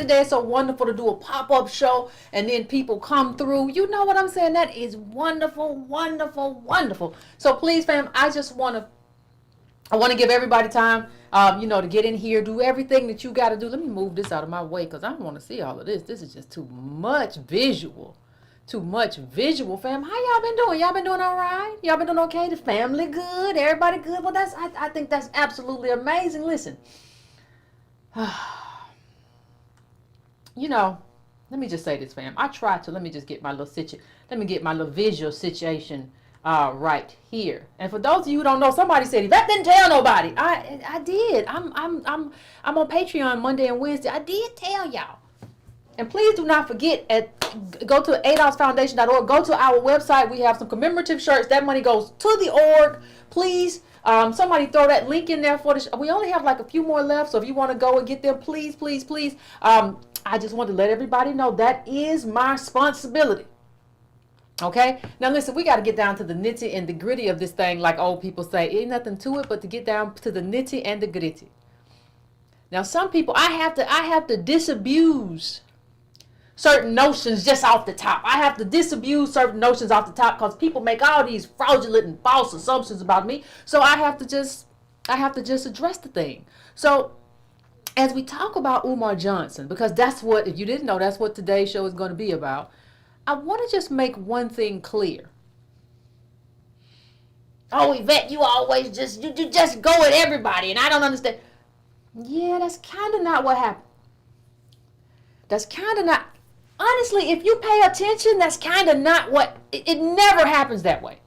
It's so wonderful to do a pop-up show and then people come through. You know what I'm saying? That is wonderful, wonderful, wonderful. So please, fam, I want to give everybody time, to get in here, do everything that you got to do. Let me move this out of my way because I don't want to see all of this. This is just too much visual. Too much visual, fam. How y'all been doing? Y'all been doing all right? Y'all been doing okay? The family good? Everybody good? Well, I think that's absolutely amazing. Listen. Let me just say this, fam. Let me just get my little visual situation right here. And for those of you who don't know, somebody said, Yvette didn't tell nobody. I did. I'm on Patreon Monday and Wednesday. I did tell y'all. And please do not forget, go to ADOSFoundation.org. Go to our website. We have some commemorative shirts. That money goes to the org. Please, somebody throw that link in there for the we only have like a few more left. So if you want to go and get them, please, please, please. I just want to let everybody know that is my responsibility. Okay? Now listen, we got to get down to the nitty and the gritty of this thing, like old people say. Ain't nothing to it but to get down to the nitty and the gritty. Now some people, I have to disabuse certain notions just off the top. I have to disabuse certain notions off the top because people make all these fraudulent and false assumptions about me. So I have to just address the thing. So as we talk about Umar Johnson, because that's what, if you didn't know, that's what today's show is going to be about. I want to just make one thing clear. Oh, Yvette, you always you just go at everybody, and I don't understand. Yeah, that's kind of not what happened. That's kind of not. Honestly, if you pay attention, that's kind of not what. It never happens that way.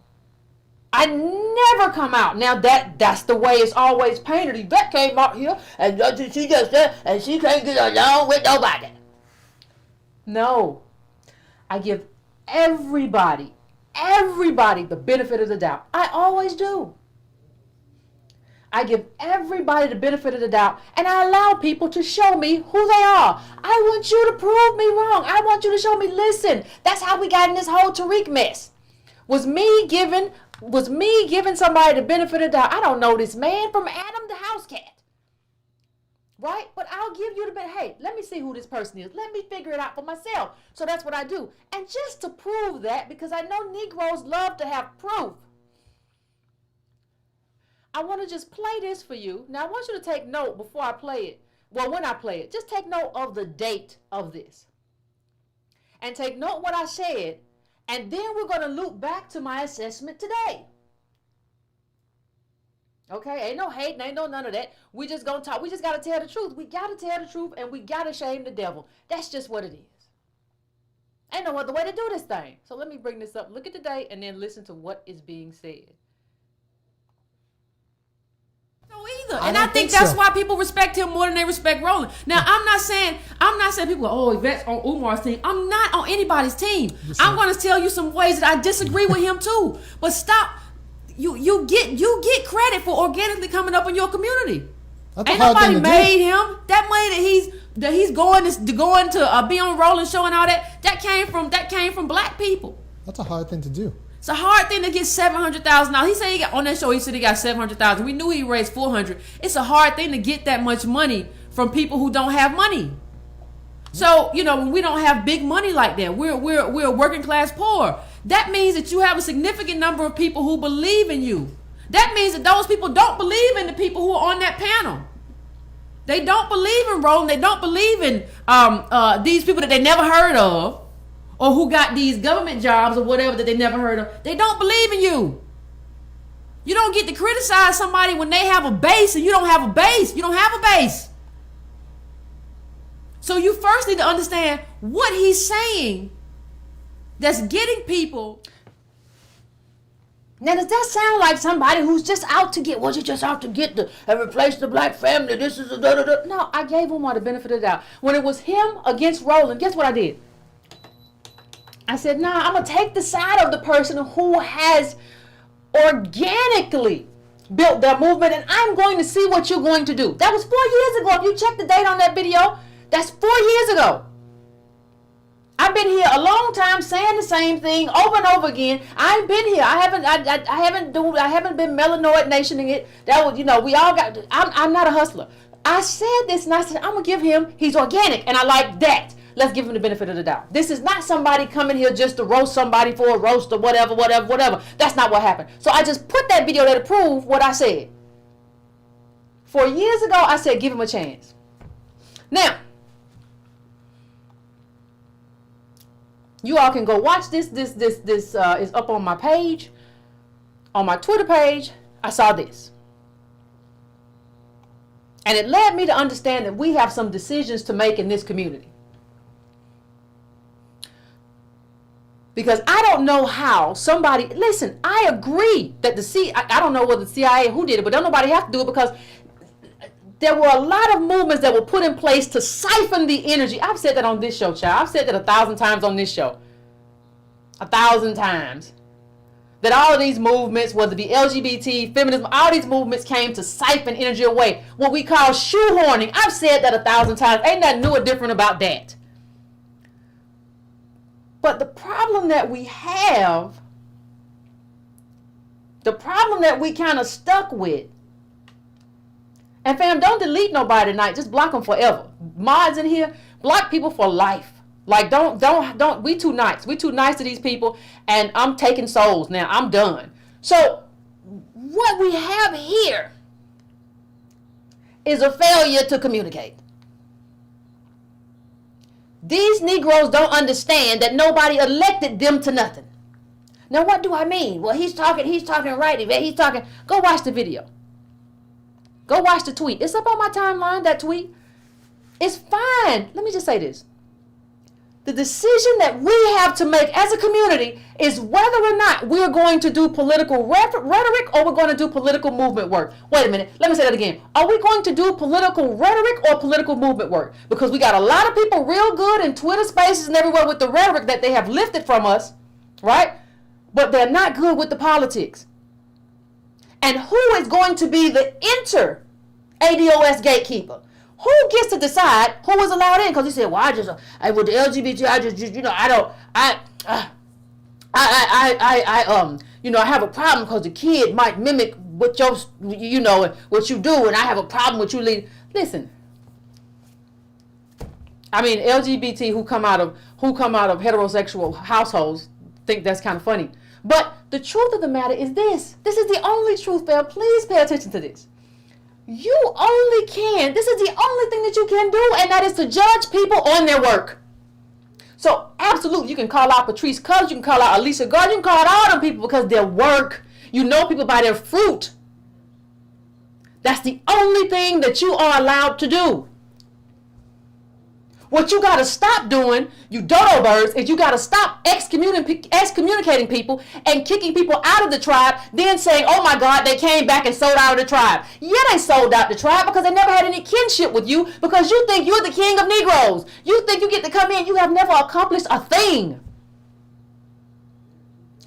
I never come out. Now that's the way it's always painted. Yvette came out here and she just said, and she can't get along with nobody. No. I give everybody the benefit of the doubt. I always do. I give everybody the benefit of the doubt, and I allow people to show me who they are. I want you to prove me wrong. I want you to show me, listen, that's how we got in this whole Tariq mess. Was me giving somebody the benefit of the doubt. I don't know this man from Adam the house cat. Right? But I'll give you the benefit. Hey, let me see who this person is. Let me figure it out for myself. So that's what I do. And just to prove that, because I know Negroes love to have proof, I want to just play this for you. Now, I want you to take note before I play it. Well, when I play it, just take note of the date of this. And take note what I said. And then we're going to loop back to my assessment today. Okay? Ain't no hate, ain't no none of that. We just going to talk. We just got to tell the truth. We got to tell the truth, and we got to shame the devil. That's just what it is. Ain't no other way to do this thing. So let me bring this up. Look at the date, and then listen to what is being said. Either. And I think that's why people respect him more than they respect Roland. Now, I'm not saying people are, oh, Yvette's on Umar's team. I'm not on anybody's team. I'm going to tell you some ways that I disagree with him too. But stop. You get credit for organically coming up in your community. Ain't nobody made him. That money that he's going to be on Roland show and all that. That came from black people. That's a hard thing to do. It's a hard thing to get $700,000. He said he got on that show. He said he got $700,000. We knew he raised $400,000. It's a hard thing to get that much money from people who don't have money. So when we don't have big money like that, we're working class poor. That means that you have a significant number of people who believe in you. That means that those people don't believe in the people who are on that panel. They don't believe in Roland. They don't believe in these people that they never heard of. Or who got these government jobs or whatever that they never heard of. They don't believe in you. You don't get to criticize somebody when they have a base and you don't have a base. You don't have a base. So you first need to understand what he's saying that's getting people. Now, does that sound like somebody who's just out to get, was he just out to get and replace the black family? This is a da-da-da. No, I gave Umar the benefit of the doubt. When it was him against Roland, guess what I did? I said, nah, I'm going to take the side of the person who has organically built their movement, and I'm going to see what you're going to do. That was 4 years ago. If you check the date on that video, that's 4 years ago. I've been here a long time saying the same thing over and over again. I ain't been here. I haven't been Melanoid nationing it. That was, we all got. I'm not a hustler. I said this, and I said I'm gonna give him. He's organic, and I like that. Let's give him the benefit of the doubt. This is not somebody coming here just to roast somebody for a roast or whatever. That's not what happened. So I just put that video there to prove what I said. 4 years ago, I said give him a chance. Now, you all can go watch this. This is up on my page, on my Twitter page. I saw this. And it led me to understand that we have some decisions to make in this community. Because I don't know how somebody, listen, I agree that I don't know whether the CIA who did it, but don't nobody have to do it, because there were a lot of movements that were put in place to siphon the energy. I've said that on this show, child. I've said that 1,000 times on this show. 1,000 times. That all of these movements, whether it be LGBT, feminism, all these movements came to siphon energy away. What we call shoehorning. I've said that 1,000 times. Ain't nothing new or different about that. But the problem that we have, the problem that we kind of stuck with, and fam, don't delete nobody tonight. Just block them forever. Mods in here, block people for life. Like, don't. We too nice. We too nice to these people, and I'm taking souls now. I'm done. So what we have here is a failure to communicate. These Negroes don't understand that nobody elected them to nothing. Now, what do I mean? Well, he's talking right. He's talking. Go watch the video. Go watch the tweet. It's up on my timeline, that tweet. It's fine. Let me just say this. The decision that we have to make as a community is whether or not we're going to do political rhetoric or we're going to do political movement work. Wait a minute. Let me say that again. Are we going to do political rhetoric or political movement work? Because we got a lot of people real good in Twitter spaces and everywhere with the rhetoric that they have lifted from us, right? But they're not good with the politics. And who is going to be the ADOS gatekeeper? Who gets to decide who is allowed in? Because he said, well, with the LGBT, I have a problem because the kid might mimic what what you do, and I have a problem with you leading. Listen, I mean, LGBT who come out of heterosexual households think that's kind of funny. But the truth of the matter is this. This is the only truth, fam. Please pay attention to this. This is the only thing that you can do, and that is to judge people on their work. So, absolutely, you can call out Patrice Cullors, you can call out Alicia Gardner, you can call out all them people because their work, you know people by their fruit. That's the only thing that you are allowed to do. What you got to stop doing, you dodo birds, is you got to stop excommunicating people and kicking people out of the tribe, then saying, oh my God, they came back and sold out of the tribe. Yeah, they sold out the tribe because they never had any kinship with you, because you think you're the king of Negroes. You think you get to come in. You have never accomplished a thing.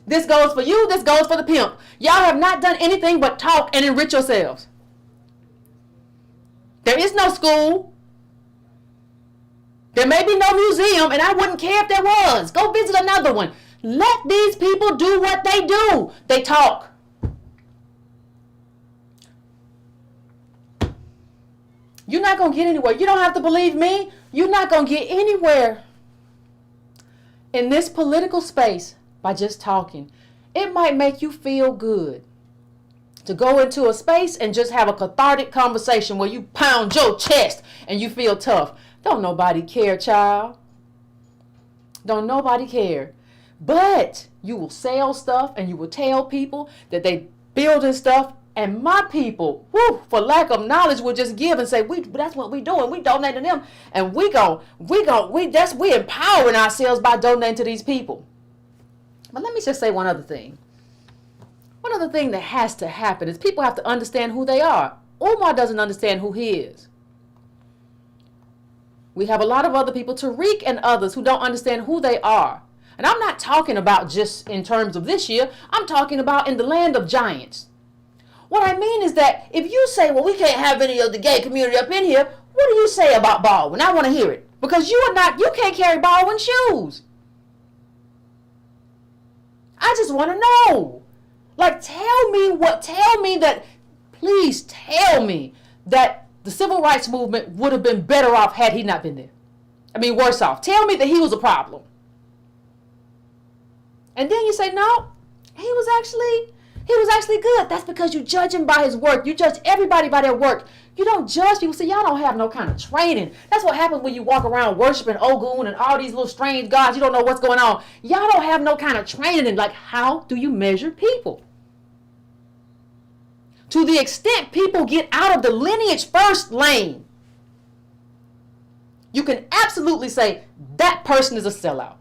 This goes for you. This goes for the pimp. Y'all have not done anything but talk and enrich yourselves. There is no school. There may be no museum, and I wouldn't care if there was. Go visit another one. Let these people do what they do. They talk. You're not going to get anywhere. You don't have to believe me. You're not going to get anywhere in this political space by just talking. It might make you feel good to go into a space and just have a cathartic conversation where you pound your chest and you feel tough. Don't nobody care, child. Don't nobody care. But you will sell stuff and you will tell people that they building stuff And my people, for lack of knowledge, will just give and say, that's what we doing. We donate to them. And we empowering ourselves by donating to these people. But let me just say one other thing. One other thing that has to happen is people have to understand who they are. Umar doesn't understand who he is. We have a lot of other people, Tariq and others, who don't understand who they are. And I'm not talking about just in terms of this year. I'm talking about in the land of giants. What I mean is that if you say, well, we can't have any of the gay community up in here, what do you say about Baldwin? I want to hear it. Because you can't carry Baldwin's shoes. I just want to know. Like, please tell me that the civil rights movement would have been better off had he not been there. I mean, worse off. Tell me that he was a problem. And then you say, no, he was actually good. That's because you judge him by his work. You judge everybody by their work. You don't judge people. See, y'all don't have no kind of training. That's what happens when you walk around worshiping Ogun and all these little strange gods. You don't know what's going on. Y'all don't have no kind of training in, like, how do you measure people? To the extent people get out of the lineage first lane, you can absolutely say that person is a sellout.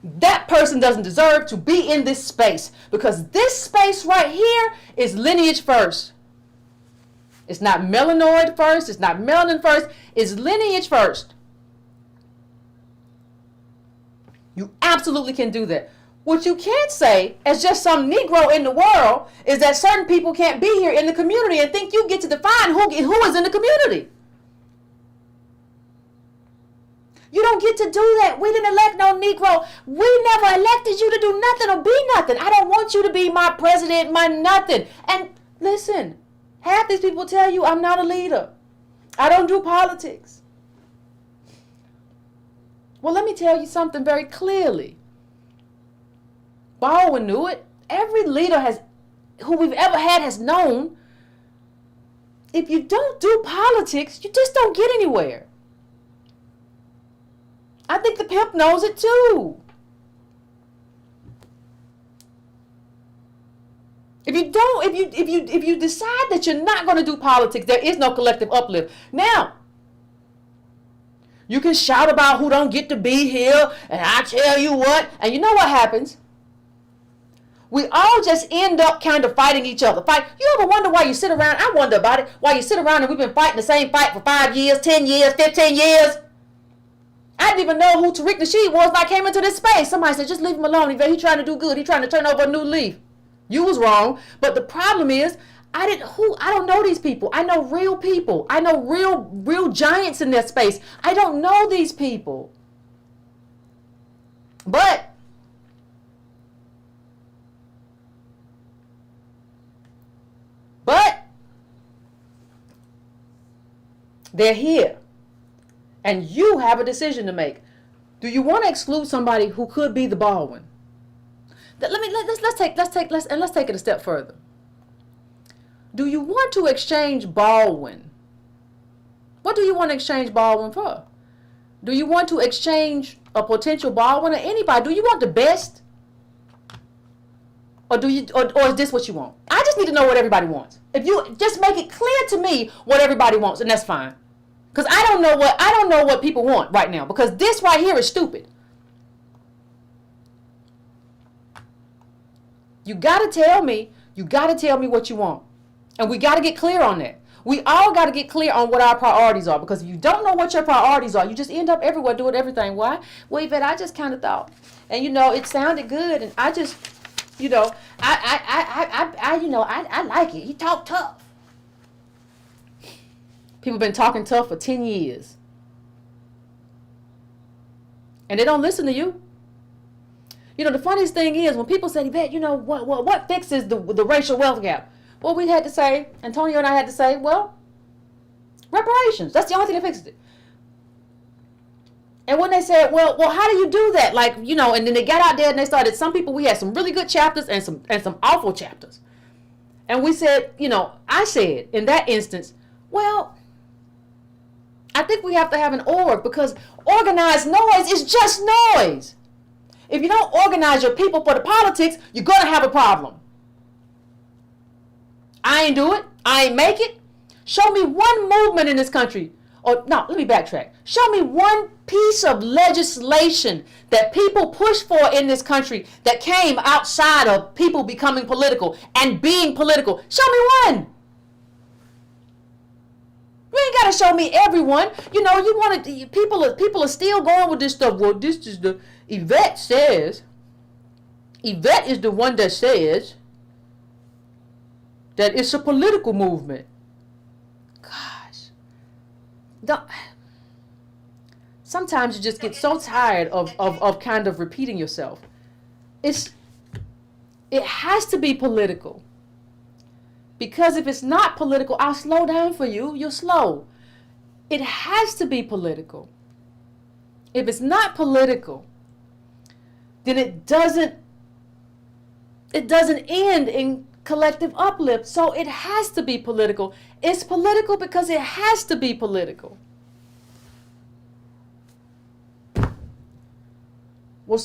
That person doesn't deserve to be in this space, because this space right here is lineage first. It's not melanoid first. It's not melanin first. It's lineage first. You absolutely can do that. What you can't say as just some Negro in the world is that certain people can't be here in the community and think you get to define who is in the community. You don't get to do that. We didn't elect no Negro. We never elected you to do nothing or be nothing. I don't want you to be my president, my nothing. And listen, half these people tell you I'm not a leader. I don't do politics. Well, let me tell you something very clearly. Baldwin knew it. Every leader who we've ever had has known, if you don't do politics, you just don't get anywhere. I think the pimp knows it too. If you decide that you're not going to do politics, there is no collective uplift. Now, you can shout about who don't get to be here, and I tell you what, and you know what happens? We all just end up kind of fighting each other. You ever wonder why you sit around? I wonder about it. Why you sit around and we've been fighting the same fight for 5 years, 10 years, 15 years. I didn't even know who Tariq Nasheed was when I came into this space. Somebody said, just leave him alone. He's trying to do good. He's trying to turn over a new leaf. You was wrong. But the problem is, I don't know these people. I know real people. I know real giants in their space. I don't know these people. But they're here. And you have a decision to make. Do you want to exclude somebody who could be the Baldwin? Let's take it a step further. Do you want to exchange Baldwin? What do you want to exchange Baldwin for? Do you want to exchange a potential Baldwin or anybody? Do you want the best? Or is this what you want? I just need to know what everybody wants. If you just make it clear to me what everybody wants, and that's fine. Because I don't know what people want right now. Because this right here is stupid. You gotta tell me what you want. And we gotta get clear on that. We all gotta get clear on what our priorities are. Because if you don't know what your priorities are, you just end up everywhere doing everything. Why? Well, Yvette, I just kind of thought. And it sounded good, and I just, I like it. He talked tough. People have been talking tough for 10 years. And they don't listen to you. The funniest thing is when people say, Yvette, what fixes the racial wealth gap? Well, we had to say, Antonio and I had to say, well, reparations. That's the only thing that fixes it. And when they said, well, how do you do that? And then they got out there and they started, some people, we had some really good chapters and some awful chapters. And we said, I said in that instance, well, I think we have to have an org, because organized noise is just noise. If you don't organize your people for the politics, you're going to have a problem. I ain't do it. I ain't make it. Show me one movement in this country. Or no, let me backtrack. Show me one piece of legislation that people pushed for in this country that came outside of people becoming political and being political. Show me one. You ain't gotta show me everyone. You know, you want to. People are still going with this stuff. Well, this is the Yvette says. Yvette is the one that says that it's a political movement. Gosh, sometimes you just get so tired of kind of repeating yourself. It has to be political. Because if it's not political, I'll slow down for you. You're slow. It has to be political. If it's not political, then it doesn't end in collective uplift. So it has to be political. It's political because it has to be political. Well,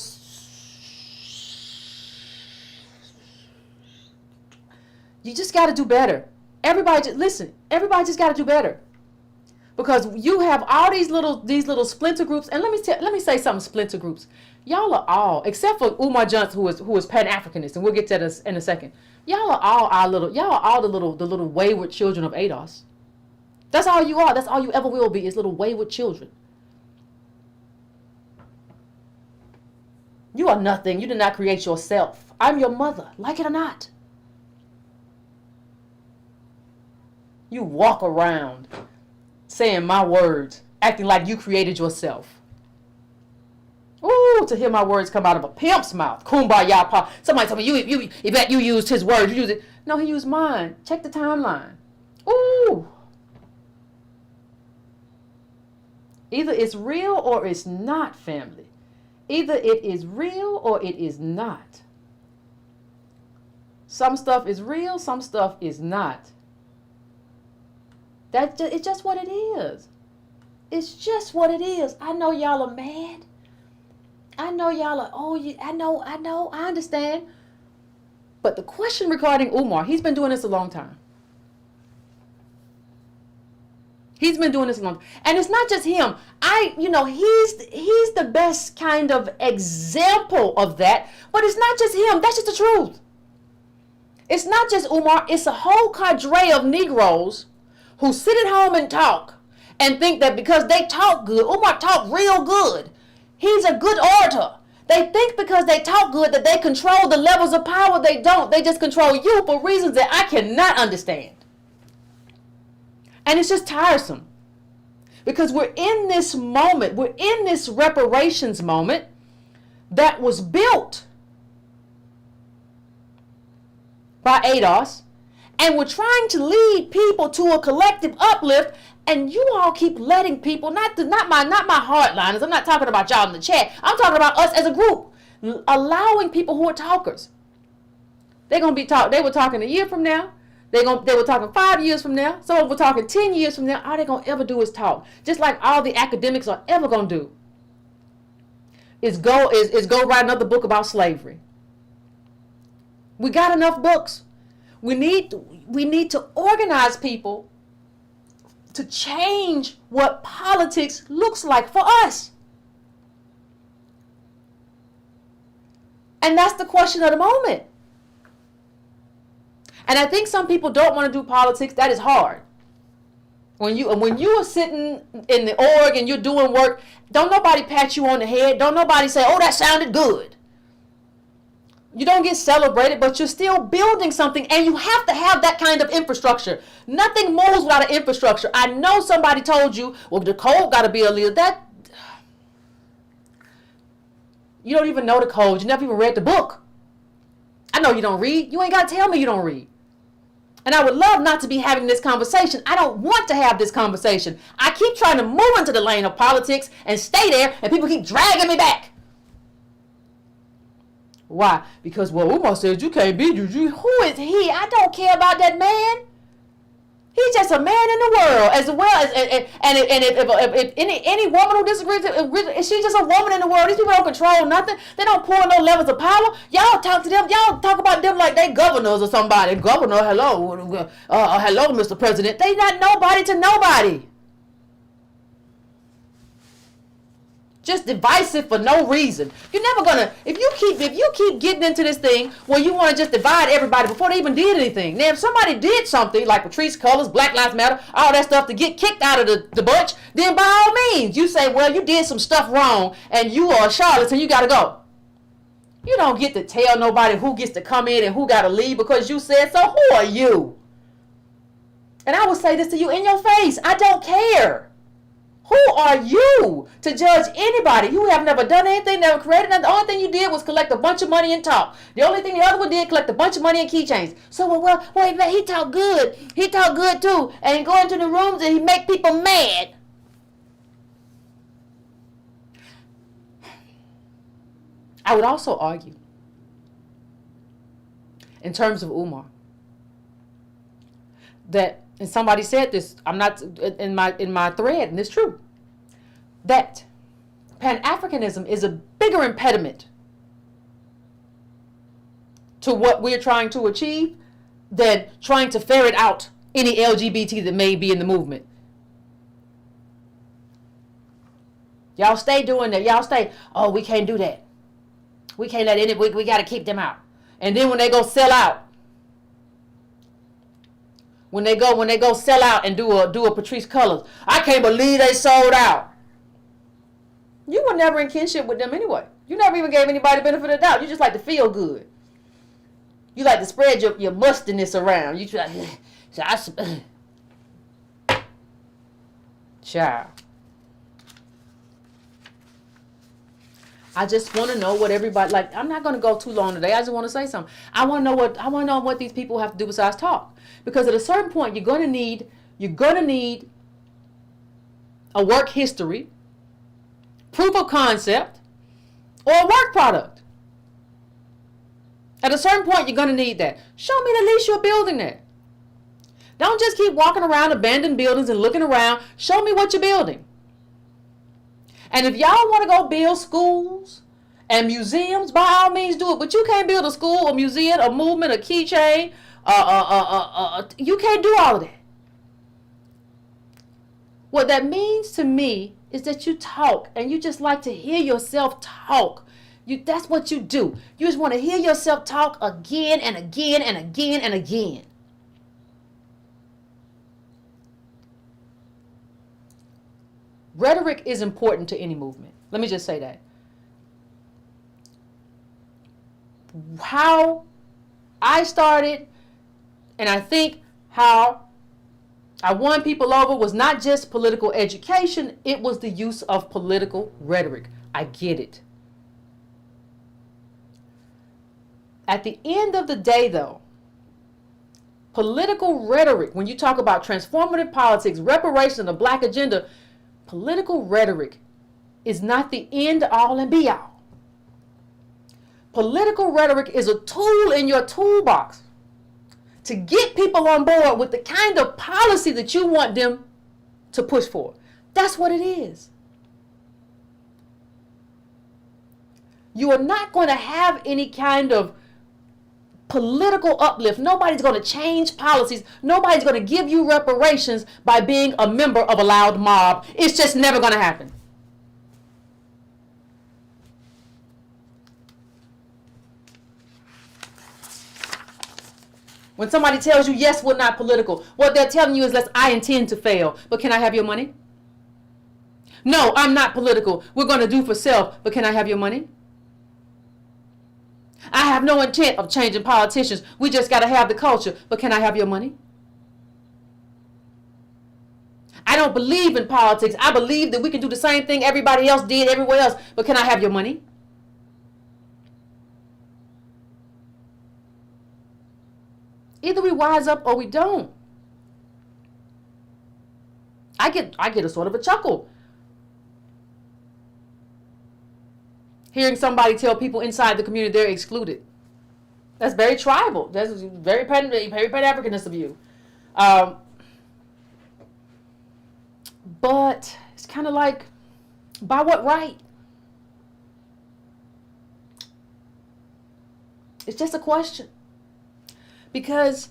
you just got to do better. Everybody just got to do better. Because you have all these little splinter groups, and let me say something. Splinter groups, y'all are all, except for Umar Johnson, who is Pan-Africanist, and we'll get to that in a second. Y'all are all the little wayward children of ADOS. That's all you are. That's all you ever will be, is little wayward children. You are nothing. You did not create yourself. I'm your mother, like it or not. You walk around saying my words, acting like you created yourself. Ooh, to hear my words come out of a pimp's mouth. Kumbaya pa. Somebody told me, you used his words. You used it. No, he used mine. Check the timeline. Ooh. Either it's real or it's not, family. Either it is real or it is not. Some stuff is real, some stuff is not. It's just what it is. It's just what it is. I know y'all are mad. I know y'all are, I know, I understand. But the question regarding Umar, he's been doing this a long time. He's been doing this a long time. And it's not just him. He's the best kind of example of that. But it's not just him. That's just the truth. It's not just Umar. It's a whole cadre of Negroes who sit at home and talk and think that because they talk good, Umar talk real good. He's a good orator. They think because they talk good that they control the levels of power. They don't. They just control you for reasons that I cannot understand. And it's just tiresome. Because we're in this moment, we're in this reparations moment that was built by ADOS. And we're trying to lead people to a collective uplift, and you all keep letting people, not my hardliners, I'm not talking about y'all in the chat, I'm talking about us as a group, allowing people who are talkers. They were talking a year from now, they were talking 5 years from now, some of them were talking 10 years from now. All they're going to ever do is talk. Just like all the academics are ever going to do is go write another book about slavery. We got enough books. We need to organize people to change what politics looks like for us. And that's the question of the moment. And I think some people don't want to do politics. That is hard. When you are sitting in the org and you're doing work, don't nobody pat you on the head. Don't nobody say, "Oh, that sounded good." You don't get celebrated, but you're still building something, and you have to have that kind of infrastructure. Nothing moves without an infrastructure. I know somebody told you, well, the code got to be a leader. You don't even know the code. You never even read the book. I know you don't read. You ain't got to tell me you don't read. And I would love not to be having this conversation. I don't want to have this conversation. I keep trying to move into the lane of politics and stay there, and people keep dragging me back. Why? Because, well, Umar says you can't be Juju. Who is he? I don't care about that man. He's just a man in the world, as well as if any woman who disagrees, if she's just a woman in the world. These people don't control nothing. They don't pull no levels of power. Y'all talk to them. Y'all talk about them like they governors or somebody. Governor, hello, hello, Mr. President. They not nobody to nobody. Just divisive for no reason. You're never gonna, if you keep getting into this thing where you want to just divide everybody before they even did anything. Now, if somebody did something like Patrice Cullors, Black Lives Matter, all that stuff to get kicked out of the bunch, then by all means, you say, well, you did some stuff wrong and you are a charlatan, you gotta go. You don't get to tell nobody who gets to come in and who gotta leave because you said so. Who are you? And I will say this to you in your face. I don't care. Who are you to judge anybody? You have never done anything, never created nothing. The only thing you did was collect a bunch of money and talk. The only thing the other one did, collect a bunch of money and keychains. So, well, wait, man, he talk good. He talk good too. And he go into the rooms and he make people mad. I would also argue, in terms of Umar, that, and somebody said this, I'm not in my thread, and it's true, that Pan-Africanism is a bigger impediment to what we're trying to achieve than trying to ferret out any LGBT that may be in the movement. Y'all stay doing that. Y'all stay, oh, we can't do that. We can't let any, we got to keep them out. And then when they go sell out, when they go sell out and do a Patrice Cullors, I can't believe they sold out. You were never in kinship with them anyway. You never even gave anybody the benefit of the doubt. You just like to feel good. You like to spread your mustiness around. You try. Child. I just want to know what everybody, like, I'm not going to go too long today. I just want to say something. I want to know what these people have to do besides talk. Because at a certain point, you're going to need a work history, proof of concept, or a work product. At a certain point, you're going to need that. Show me at least you're building that. Don't just keep walking around abandoned buildings and looking around. Show me what you're building. And if y'all want to go build schools and museums, by all means do it. But you can't build a school, a museum, a movement, a keychain. You can't do all of that. What that means to me is that you talk and you just like to hear yourself talk. That's what you do. You just want to hear yourself talk again and again and again and again. Rhetoric is important to any movement. Let me just say that. How I started, and I think how I won people over, was not just political education, it was the use of political rhetoric. I get it. At the end of the day, though, political rhetoric, when you talk about transformative politics, reparation of the black agenda, political rhetoric is not the end all and be all. Political rhetoric is a tool in your toolbox to get people on board with the kind of policy that you want them to push for. That's what it is. You are not going to have any kind of political uplift. Nobody's going to change policies. Nobody's going to give you reparations by being a member of a loud mob. It's just never going to happen. When somebody tells you, yes, we're not political, what they're telling you is, I intend to fail, but can I have your money? No, I'm not political. We're going to do for self, but can I have your money? I have no intent of changing politicians. We just got to have the culture, but can I have your money? I don't believe in politics. I believe that we can do the same thing everybody else did everywhere else, but can I have your money? Either we wise up or we don't. I get a sort of a chuckle hearing somebody tell people inside the community they're excluded. That's very tribal. That's very Pan-Africanist of you. But it's kind of like, by what right? It's just a question. Because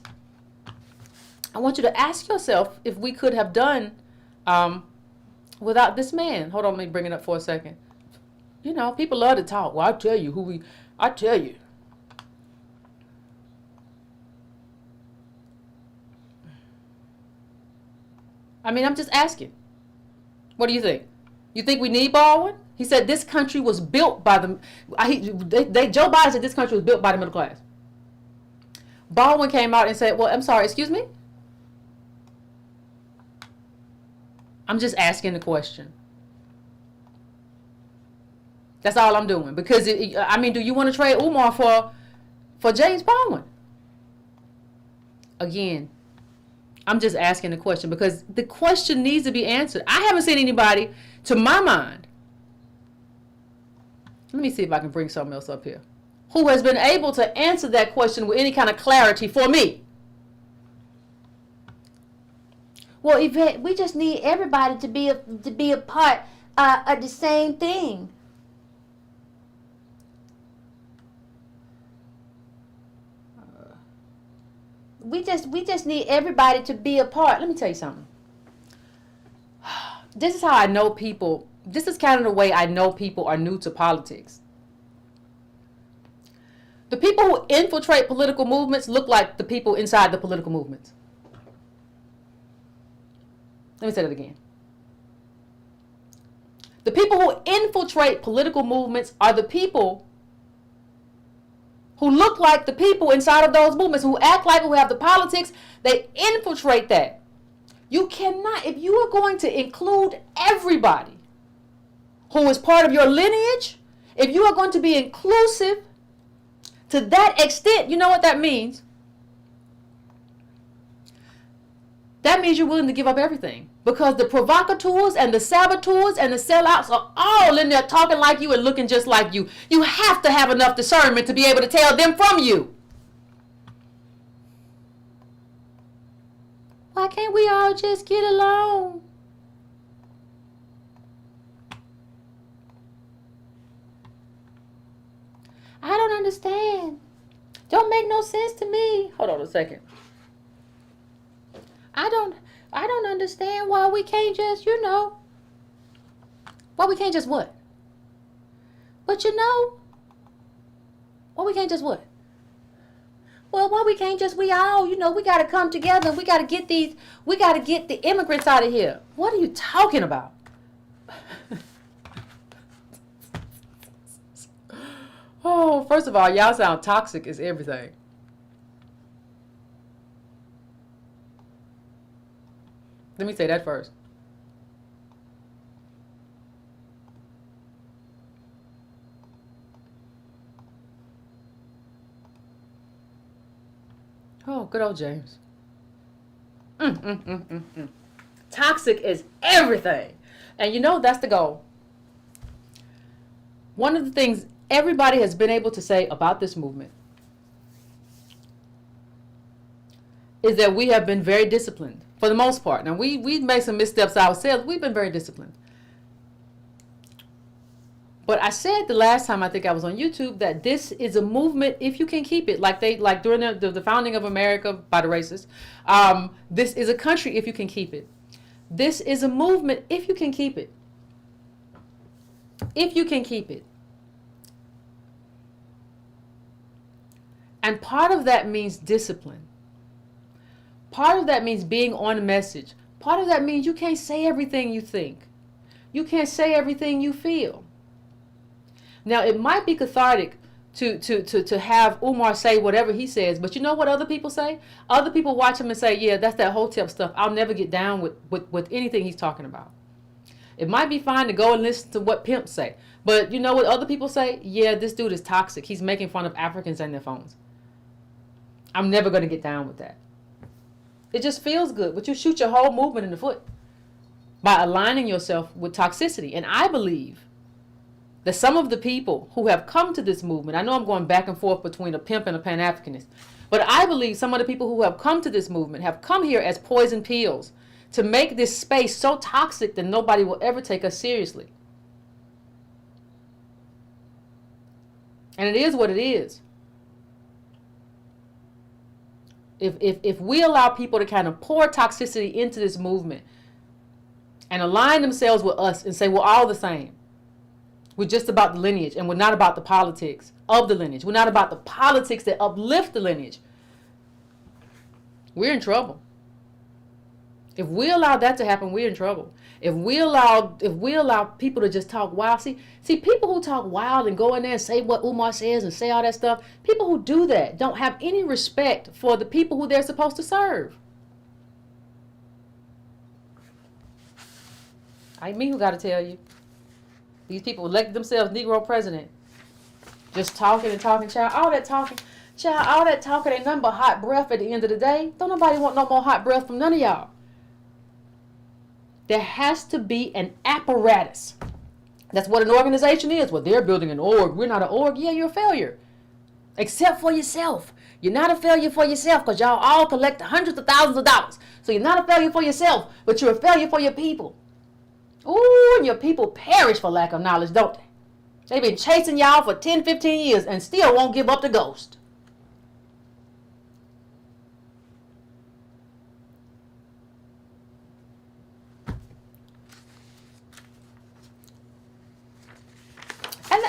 I want you to ask yourself if we could have done without this man. Hold on, let me bring it up for a second. You know, people love to talk. Well, I tell you. I mean, I'm just asking. What do you think? You think we need Baldwin? He said this country was built by the... Joe Biden said this country was built by the middle class. Baldwin came out and said, well, I'm sorry, excuse me? I'm just asking the question. That's all I'm doing. Because, I mean, do you want to trade Umar for James Baldwin? Again, I'm just asking the question because the question needs to be answered. I haven't seen anybody, to my mind, let me see if I can bring something else up here, who has been able to answer that question with any kind of clarity for me. Well, Yvette, we just need everybody to be a part of the same thing. We just need everybody to be a part. Let me tell you something. This is how I know people. This is kind of the way I know people are new to politics. The people who infiltrate political movements look like the people inside the political movements. Let me say that again. The people who infiltrate political movements are the people who look like the people inside of those movements, who act like, who have the politics. They infiltrate that. You cannot, if you are going to include everybody who is part of your lineage, if you are going to be inclusive to that extent, you know what that means? That means you're willing to give up everything. Because the provocateurs and the saboteurs and the sellouts are all in there talking like you and looking just like you. You have to have enough discernment to be able to tell them from you. Why can't we all just get along? I don't understand. Don't make no sense to me. Hold on a second. I don't understand why we can't just, why we can't just what? But why we can't just what? Well, why we can't just, we all, we got to come together. We got to get the immigrants out of here. What are you talking about? Oh, first of all, y'all sound toxic as everything. Let me say that first. Oh, good old James. Toxic is everything. And that's the goal. One of the things everybody has been able to say about this movement is that we have been very disciplined. For the most part. Now, we've made some missteps ourselves. We've been very disciplined. But I said the last time I think I was on YouTube that this is a movement if you can keep it. Like during the founding of America by the racists. This is a country if you can keep it. This is a movement if you can keep it. If you can keep it. And part of that means discipline. Part of that means being on message. Part of that means you can't say everything you think. You can't say everything you feel. Now, it might be cathartic to have Umar say whatever he says, but you know what other people say? Other people watch him and say, yeah, that's that Hotep stuff. I'll never get down with anything he's talking about. It might be fine to go and listen to what pimps say. But you know what other people say? Yeah, this dude is toxic. He's making fun of Africans and their phones. I'm never going to get down with that. It just feels good, but you shoot your whole movement in the foot by aligning yourself with toxicity. And I believe that some of the people who have come to this movement, I know I'm going back and forth between a pimp and a Pan-Africanist, but I believe some of the people who have come to this movement have come here as poison pills to make this space so toxic that nobody will ever take us seriously. And it is what it is. If we allow people to kind of pour toxicity into this movement and align themselves with us and say we're all the same, we're just about the lineage and we're not about the politics of the lineage, we're not about the politics that uplift the lineage, we're in trouble. If we allow that to happen, we're in trouble. If we allow people to just talk wild, see people who talk wild and go in there and say what Umar says and say all that stuff, people who do that don't have any respect for the people who they're supposed to serve. Ain't me who got to tell you. These people elected themselves Negro president. Just talking and talking, child. All that talking ain't nothing but hot breath at the end of the day. Don't nobody want no more hot breath from none of y'all. There has to be an apparatus. That's what an organization is. Well, they're building an org. We're not an org. Yeah, you're a failure. Except for yourself. You're not a failure for yourself because y'all all collect hundreds of thousands of dollars. So you're not a failure for yourself, but you're a failure for your people. Ooh, and your people perish for lack of knowledge, don't they? They've been chasing y'all for 10, 15 years and still won't give up the ghost. And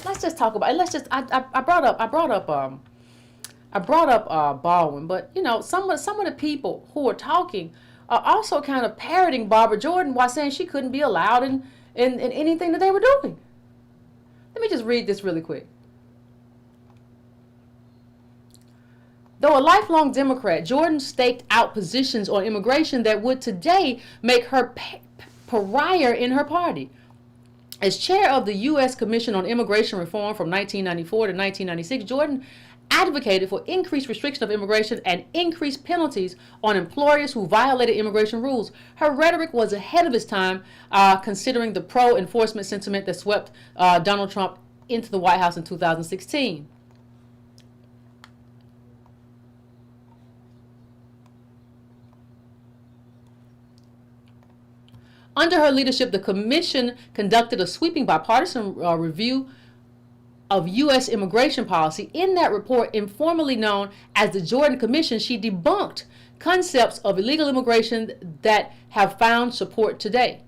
let's just talk about it. I brought up Baldwin, but you know, some of the people who are talking are also kind of parroting Barbara Jordan while saying she couldn't be allowed in anything that they were doing. Let me just read this really quick. Though a lifelong Democrat, Jordan staked out positions on immigration that would today make her pariah in her party. As chair of the U.S. Commission on Immigration Reform from 1994 to 1996, Jordan advocated for increased restriction of immigration and increased penalties on employers who violated immigration rules. Her rhetoric was ahead of its time, considering the pro-enforcement sentiment that swept Donald Trump into the White House in 2016. Under her leadership, the commission conducted a sweeping bipartisan review of U.S. immigration policy. In that report, informally known as the Jordan Commission, she debunked concepts of illegal immigration that have found support today.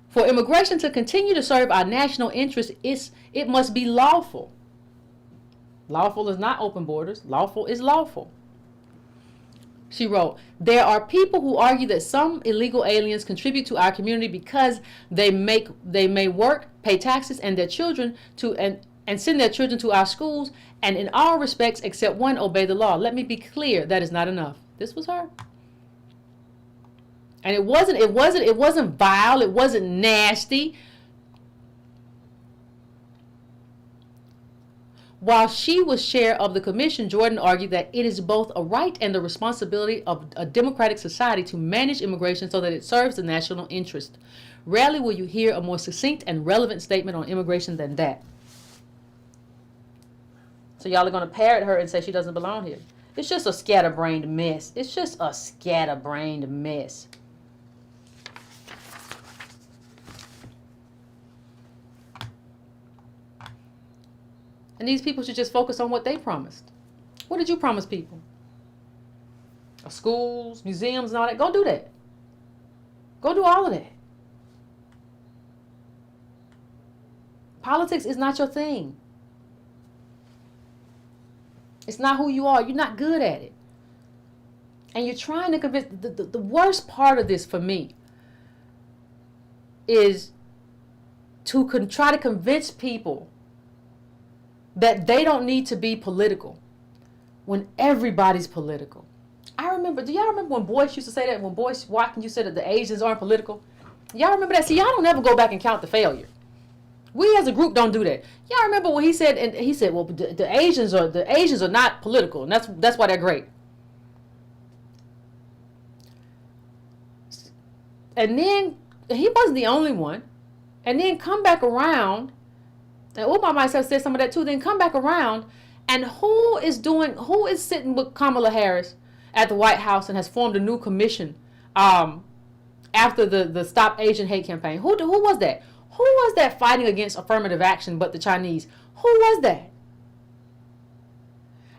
For immigration to continue to serve our national interests, it must be lawful. Lawful is not open borders. Lawful is lawful. She wrote, there are people who argue that some illegal aliens contribute to our community because they may work, pay taxes, and their children and send their children to our schools, and in all respects except one obey the law. Let me be clear, that is not enough. This was her. And it wasn't vile, it wasn't nasty. While she was chair of the commission, Jordan argued that it is both a right and the responsibility of a democratic society to manage immigration so that it serves the national interest. Rarely will you hear a more succinct and relevant statement on immigration than that. So y'all are going to parrot her and say she doesn't belong here. It's just a scatterbrained mess. It's just a scatterbrained mess. And these people should just focus on what they promised. What did you promise people? Schools, museums, and all that. Go do that. Go do all of that. Politics is not your thing. It's not who you are. You're not good at it. And you're trying to convince. The worst part of this for me is to try to convince people that they don't need to be political when everybody's political. I remember, do y'all remember when Boyce used to say that? When Boyce Watkins used to say that the Asians aren't political? Y'all remember that? See, y'all don't ever go back and count the failure. We as a group don't do that. Y'all remember what he said? And he said, well, the Asians are not political, and that's why they're great. And then he wasn't the only one. And then come back around. And Umar might have said some of that too. Then come back around And who is sitting with Kamala Harris at the White House and has formed a new commission after the Stop Asian Hate campaign? Who was that? Who was that fighting against affirmative action but the Chinese? Who was that?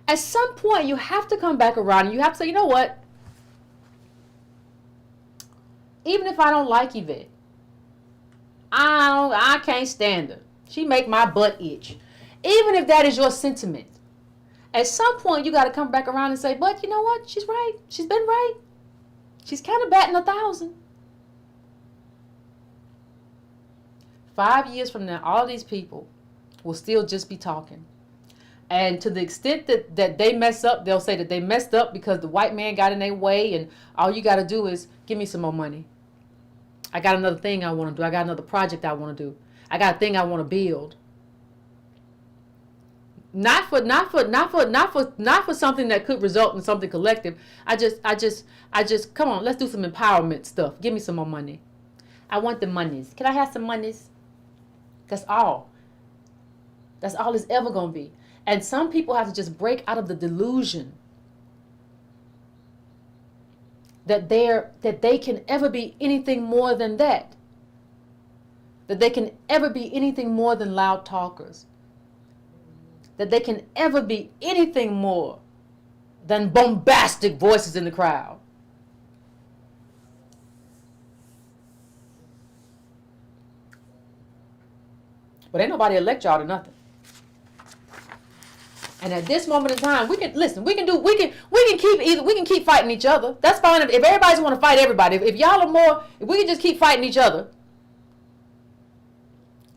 At some point, you have to come back around and you have to say, you know what? Even if I don't like Yvette, I can't stand her. She make my butt itch. Even if that is your sentiment, at some point you got to come back around and say, but you know what? She's right. She's been right. She's kind of batting 1,000. 5 years from now, all these people will still just be talking. And to the extent that they mess up, they'll say that they messed up because the white man got in their way and all you got to do is give me some more money. I got another thing I want to do. I got another project I want to do. I got a thing I want to build. Not for something that could result in something collective. I just come on, let's do some empowerment stuff. Give me some more money. I want the monies. Can I have some monies? That's all. That's all it's ever going to be. And some people have to just break out of the delusion that they can ever be anything more than that. That they can ever be anything more than loud talkers. That they can ever be anything more than bombastic voices in the crowd. But ain't nobody elect y'all to nothing. And at this moment in time, we can keep fighting each other. That's fine if everybody's want to fight everybody. If y'all are more, if we can just keep fighting each other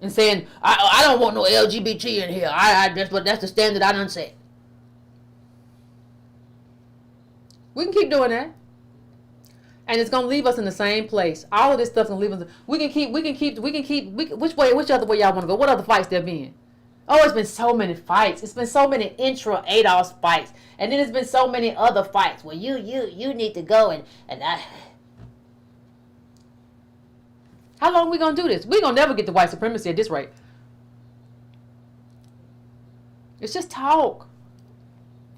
and saying, I don't want no LGBT in here. That's the standard I done set. We can keep doing that. And it's gonna leave us in the same place. All of this stuff's gonna leave us. Which other way y'all wanna go? What other fights there been? Oh, it's been so many fights. It's been so many intra-ADOS fights. And then there's been so many other fights where you need to go and I. How long are we going to do this? We're going to never get to white supremacy at this rate. It's just talk.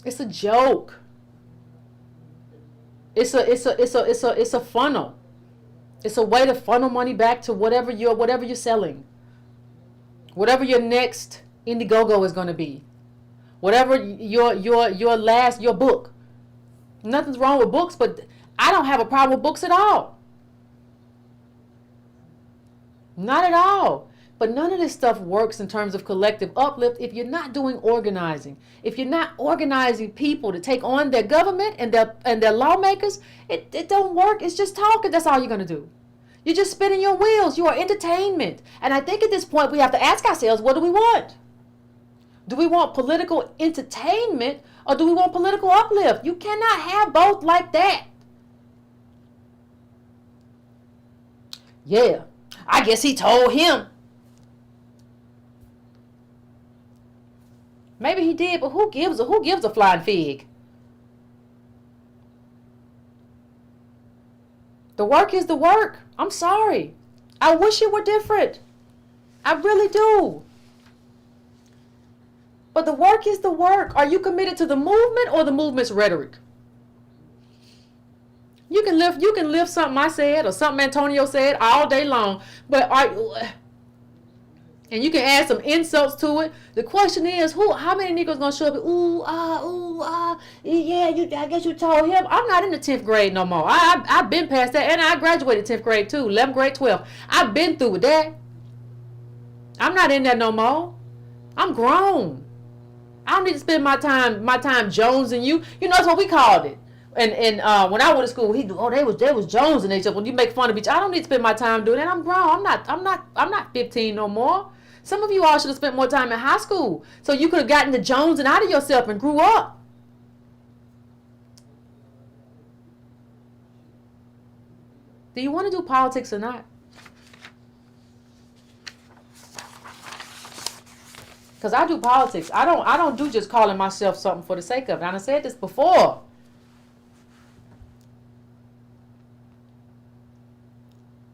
It's a joke. It's a funnel. It's a way to funnel money back to whatever you're selling. Whatever your next Indiegogo is going to be. Whatever your book. Nothing's wrong with books, but I don't have a problem with books at all. Not at all. But none of this stuff works in terms of collective uplift if you're not doing organizing. If you're not organizing people to take on their government and their lawmakers, it don't work. It's just talking. That's all you're going to do. You're just spinning your wheels. You are entertainment. And I think at this point we have to ask ourselves, what do we want? Do we want political entertainment or do we want political uplift? You cannot have both like that. Yeah, I guess he told him. Maybe he did, but who gives a flying fig? The work is the work. I'm sorry. I wish it were different. I really do. But the work is the work. Are you committed to the movement or the movement's rhetoric? You can lift something I said or something Antonio said all day long, but and you can add some insults to it. The question is, how many niggas gonna show up? Yeah, I guess you told him. I'm not in the 10th grade no more. I've been past that, and I graduated 10th grade too, 11th grade, 12th. I've been through with that. I'm not in that no more. I'm grown. I don't need to spend my time jonesing you. You know that's what we called it. And when I went to school, they was jonesing each other. When you make fun of each other, I don't need to spend my time doing that. I'm grown. I'm not 15 no more. Some of you all should have spent more time in high school, so you could have gotten the jonesing out of yourself and grew up. Do you want to do politics or not? Because I do politics. I don't do just calling myself something for the sake of it. And I said this before.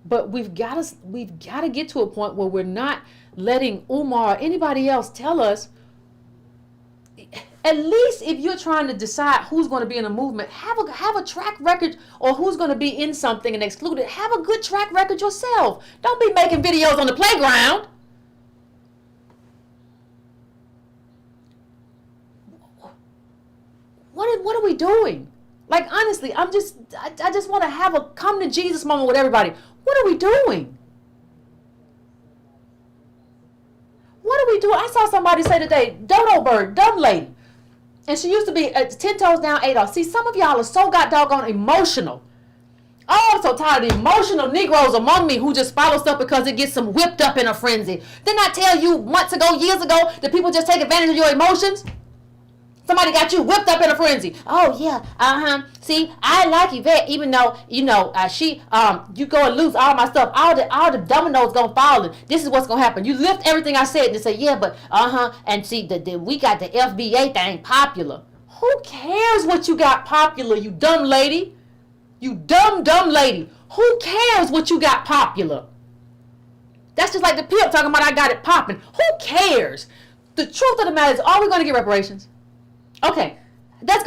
But we've got to get to a point where we're not letting Umar or anybody else tell us At least if you're trying to decide who's going to be in a movement, have a track record, or who's going to be in something and excluded. Have a good track record yourself. Don't be making videos on the playground. What are we doing? Like, honestly, I just want to have a come to Jesus moment with everybody. What are we doing? What are we doing? I saw somebody say today, dodo bird, dumb lady. And she used to be 10 toes down, 8 off. See, some of y'all are so doggone emotional. Oh, I'm so tired of the emotional Negroes among me who just follow stuff because it gets them whipped up in a frenzy. Didn't I tell you months ago, years ago, that people just take advantage of your emotions? Somebody got you whipped up in a frenzy. Oh, yeah, See, I like Yvette, even though, you go and lose all my stuff. All the dominoes gonna fall, and this is what's gonna happen. You lift everything I said and say, yeah, but, and see, we got the FBA thing popular. Who cares what you got popular, you dumb lady? You dumb lady. Who cares what you got popular? That's just like the pimp talking about I got it popping. Who cares? The truth of the matter is, are we gonna get reparations? Okay, there's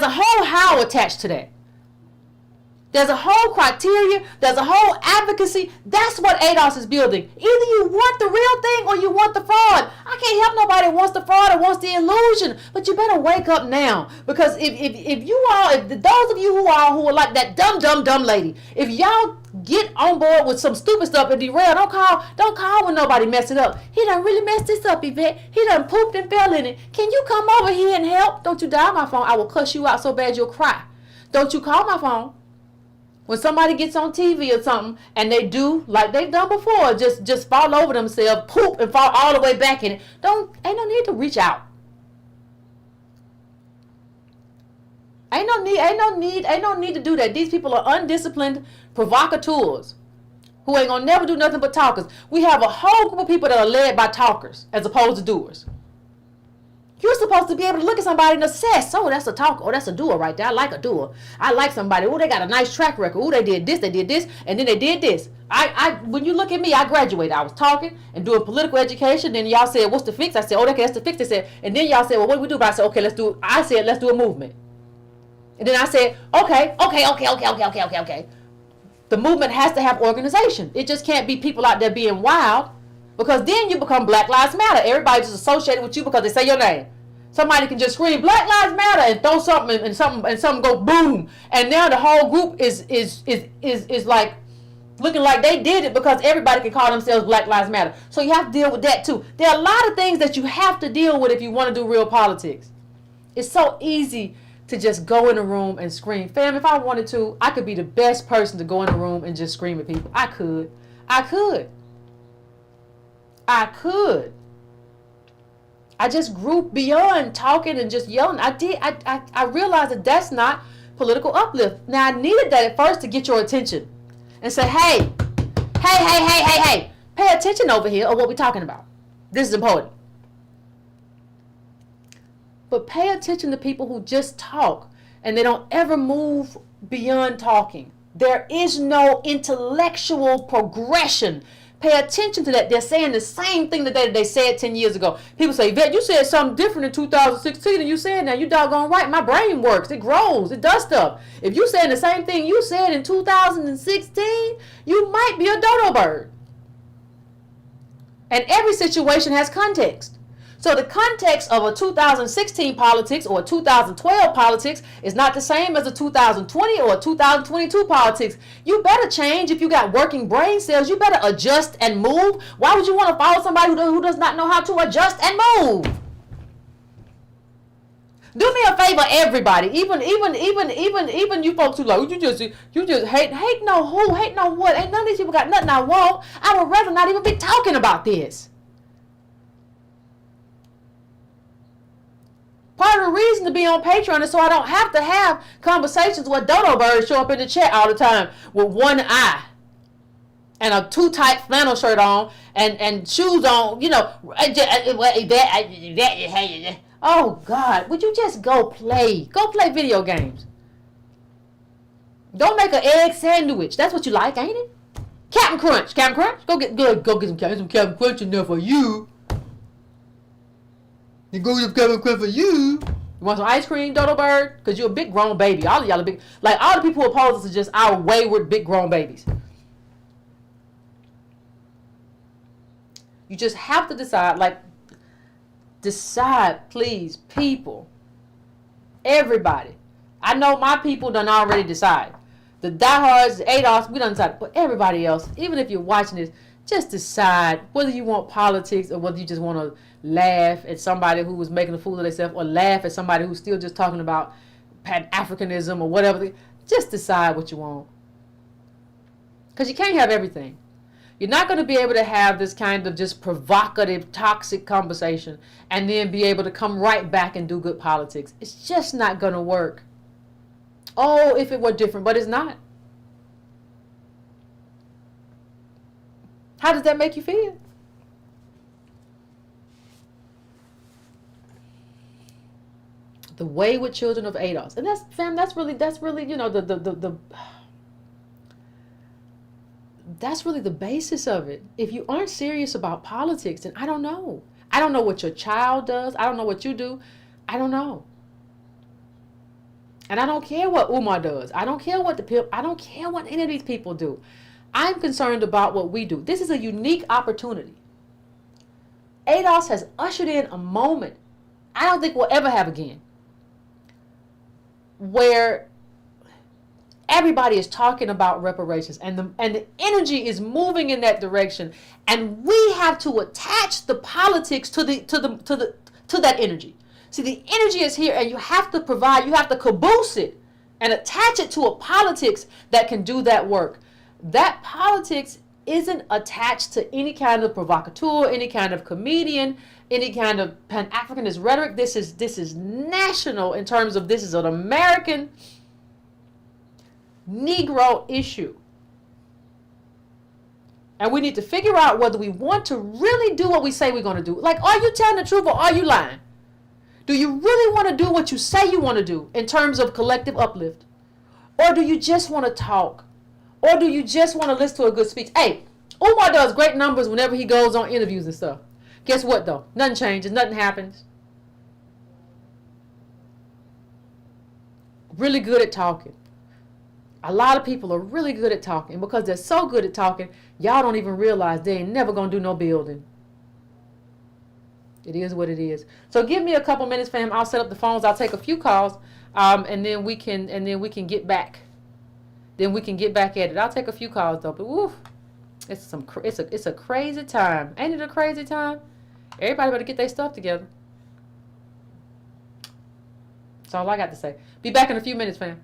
a whole how attached to that. There's a whole criteria. There's a whole advocacy. That's what ADOS is building. Either you want the real thing or you want the fraud. I can't help nobody who wants the fraud or wants the illusion. But you better wake up now. Because if those of you who are like that dumb lady, if y'all get on board with some stupid stuff and derail, don't call when nobody mess it up. He done really messed this up, Yvette. He done pooped and fell in it. Can you come over here and help? Don't you dial my phone. I will cuss you out so bad you'll cry. Don't you call my phone. When somebody gets on TV or something and they do like they've done before, just fall over themselves, poop, and fall all the way back in it, ain't no need to reach out. Ain't no need to do that. These people are undisciplined provocateurs who ain't gonna never do nothing but talkers. We have a whole group of people that are led by talkers as opposed to doers. You're supposed to be able to look at somebody and assess. Oh, that's a talker. Oh, that's a doer right there. I like a doer. I like somebody. Oh, they got a nice track record. Oh, they did this, and then they did this. When you look at me, I graduated. I was talking and doing political education. Then y'all said, what's the fix? I said, oh, okay, that's the fix. They said, and then y'all said, well, what do we do? But I said, okay, let's do a movement. And then I said, okay. The movement has to have organization. It just can't be people out there being wild, because then you become Black Lives Matter. Everybody just associated with you because they say your name. Somebody can just scream Black Lives Matter and throw something and something go boom, and now the whole group is like looking like they did it because everybody can call themselves Black Lives Matter. So you have to deal with that too. There are a lot of things that you have to deal with if you want to do real politics. It's so easy to just go in a room and scream. Fam, if I wanted to, I could be the best person to go in a room and just scream at people. I could. I just grew beyond talking and just yelling. I realized that that's not political uplift. Now, I needed that at first to get your attention and say, hey, pay attention over here or what we're talking about. This is important. But pay attention to people who just talk and they don't ever move beyond talking. There is no intellectual progression. Pay attention to that. They're saying the same thing that they said 10 years ago. People say, Vet, you said something different in 2016 than you said now. You doggone right. My brain works. It grows. It does stuff. If you saying the same thing you said in 2016, you might be a dodo bird. And every situation has context. So the context of a 2016 politics or a 2012 politics is not the same as a 2020 or a 2022 politics. You better change if you got working brain cells. You better adjust and move. Why would you want to follow somebody who does not know how to adjust and move? Do me a favor, everybody. Even you folks who like you just hate no who, hate no what. Ain't none of these people got nothing I want. I would rather not even be talking about this. Part of the reason to be on Patreon is so I don't have to have conversations where dodo birds show up in the chat all the time with one eye and a too tight flannel shirt on and shoes on, oh God, would you just go play video games? Go make an egg sandwich. That's what you like, ain't it? Captain Crunch. Go get some Captain Crunch in there for you. You go to come for you. You want some ice cream, Dodo Bird? Because you're a big grown baby. All of y'all are big. Like, all the people who oppose us are just our wayward, big grown babies. You just have to decide, decide, please, people. Everybody. I know my people done already decide. The diehards, the ADOS, we done decided. But everybody else, even if you're watching this, just decide whether you want politics or whether you just want to laugh at somebody who was making a fool of themselves, or laugh at somebody who's still just talking about Pan-Africanism or whatever. Just decide what you want. Because you can't have everything. You're not going to be able to have this kind of just provocative, toxic conversation and then be able to come right back and do good politics. It's just not going to work. Oh, if it were different, but it's not. How does that make you feel? The wayward children of ADOS. And that's really, you know, that's really the basis of it. If you aren't serious about politics, then I don't know. I don't know what your child does. I don't know what you do. I don't know. And I don't care what Umar does. I don't care what I don't care what any of these people do. I'm concerned about what we do. This is a unique opportunity. ADOS has ushered in a moment I don't think we'll ever have again, where everybody is talking about reparations, and the energy is moving in that direction, and we have to attach the politics to that energy. See, the energy is here, and you have to caboose it and attach it to a politics that can do that work. That politics isn't attached to any kind of provocateur, any kind of comedian, any kind of Pan-Africanist rhetoric. This is national in terms of this is an American Negro issue. And we need to figure out whether we want to really do what we say we're going to do. Like, are you telling the truth or are you lying? Do you really want to do what you say you want to do in terms of collective uplift? Or do you just want to talk? Or do you just want to listen to a good speech? Hey, Umar does great numbers whenever he goes on interviews and stuff. Guess what, though? Nothing changes. Nothing happens. Really good at talking. A lot of people are really good at talking. Because they're so good at talking, y'all don't even realize they ain't never going to do no building. It is what it is. So give me a couple minutes, fam. I'll set up the phones. I'll take a few calls, and then we can get back. Then we can get back at it. I'll take a few calls though. But woof, it's a crazy time. Ain't it a crazy time? Everybody better get their stuff together. That's all I got to say. Be back in a few minutes, fam.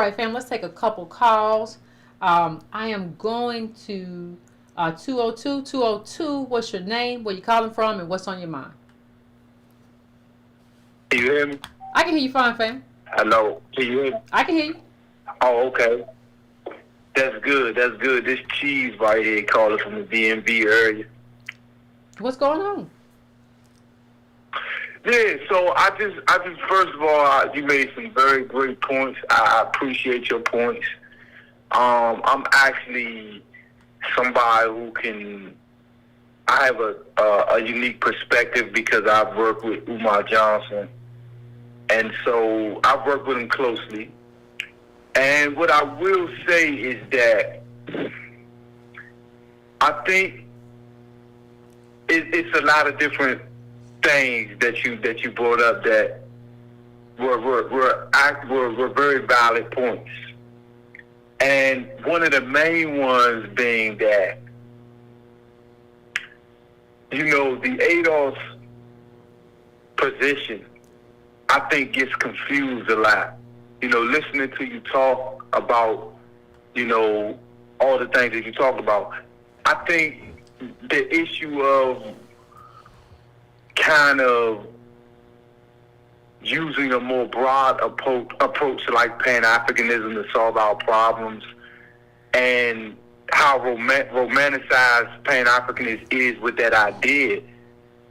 right, fam, let's take a couple calls. I am going to 202. What's your name? Where you calling from? And what's on your mind? Can you hear me? I can hear you fine, fam. Hello. Can you hear me? I can hear you. Oh, okay. That's good. That's good. This cheese right here calling from the DMV area. What's going on? Yeah, so I just first of all, you made some very great points. I appreciate your points. I'm actually somebody who can. I have a unique perspective because I've worked with Umar Johnson, and so I've worked with him closely. And what I will say is that I think it's a lot of different things that you brought up that were very valid points. And one of the main ones being that, the ADOS position, I think, gets confused a lot. Listening to you talk about, all the things that you talk about, I think the issue of kind of using a more broad approach like Pan-Africanism to solve our problems, and how romanticized Pan-Africanism is with that idea.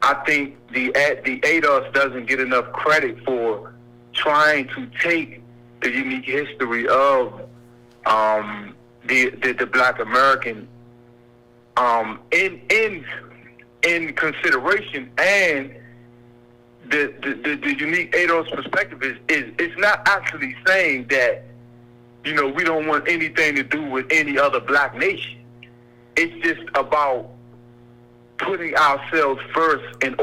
I think the ADOS doesn't get enough credit for trying to take the unique history of the Black American in consideration, and the unique ADOS perspective is it's not actually saying that we don't want anything to do with any other Black nation. It's just about putting ourselves first and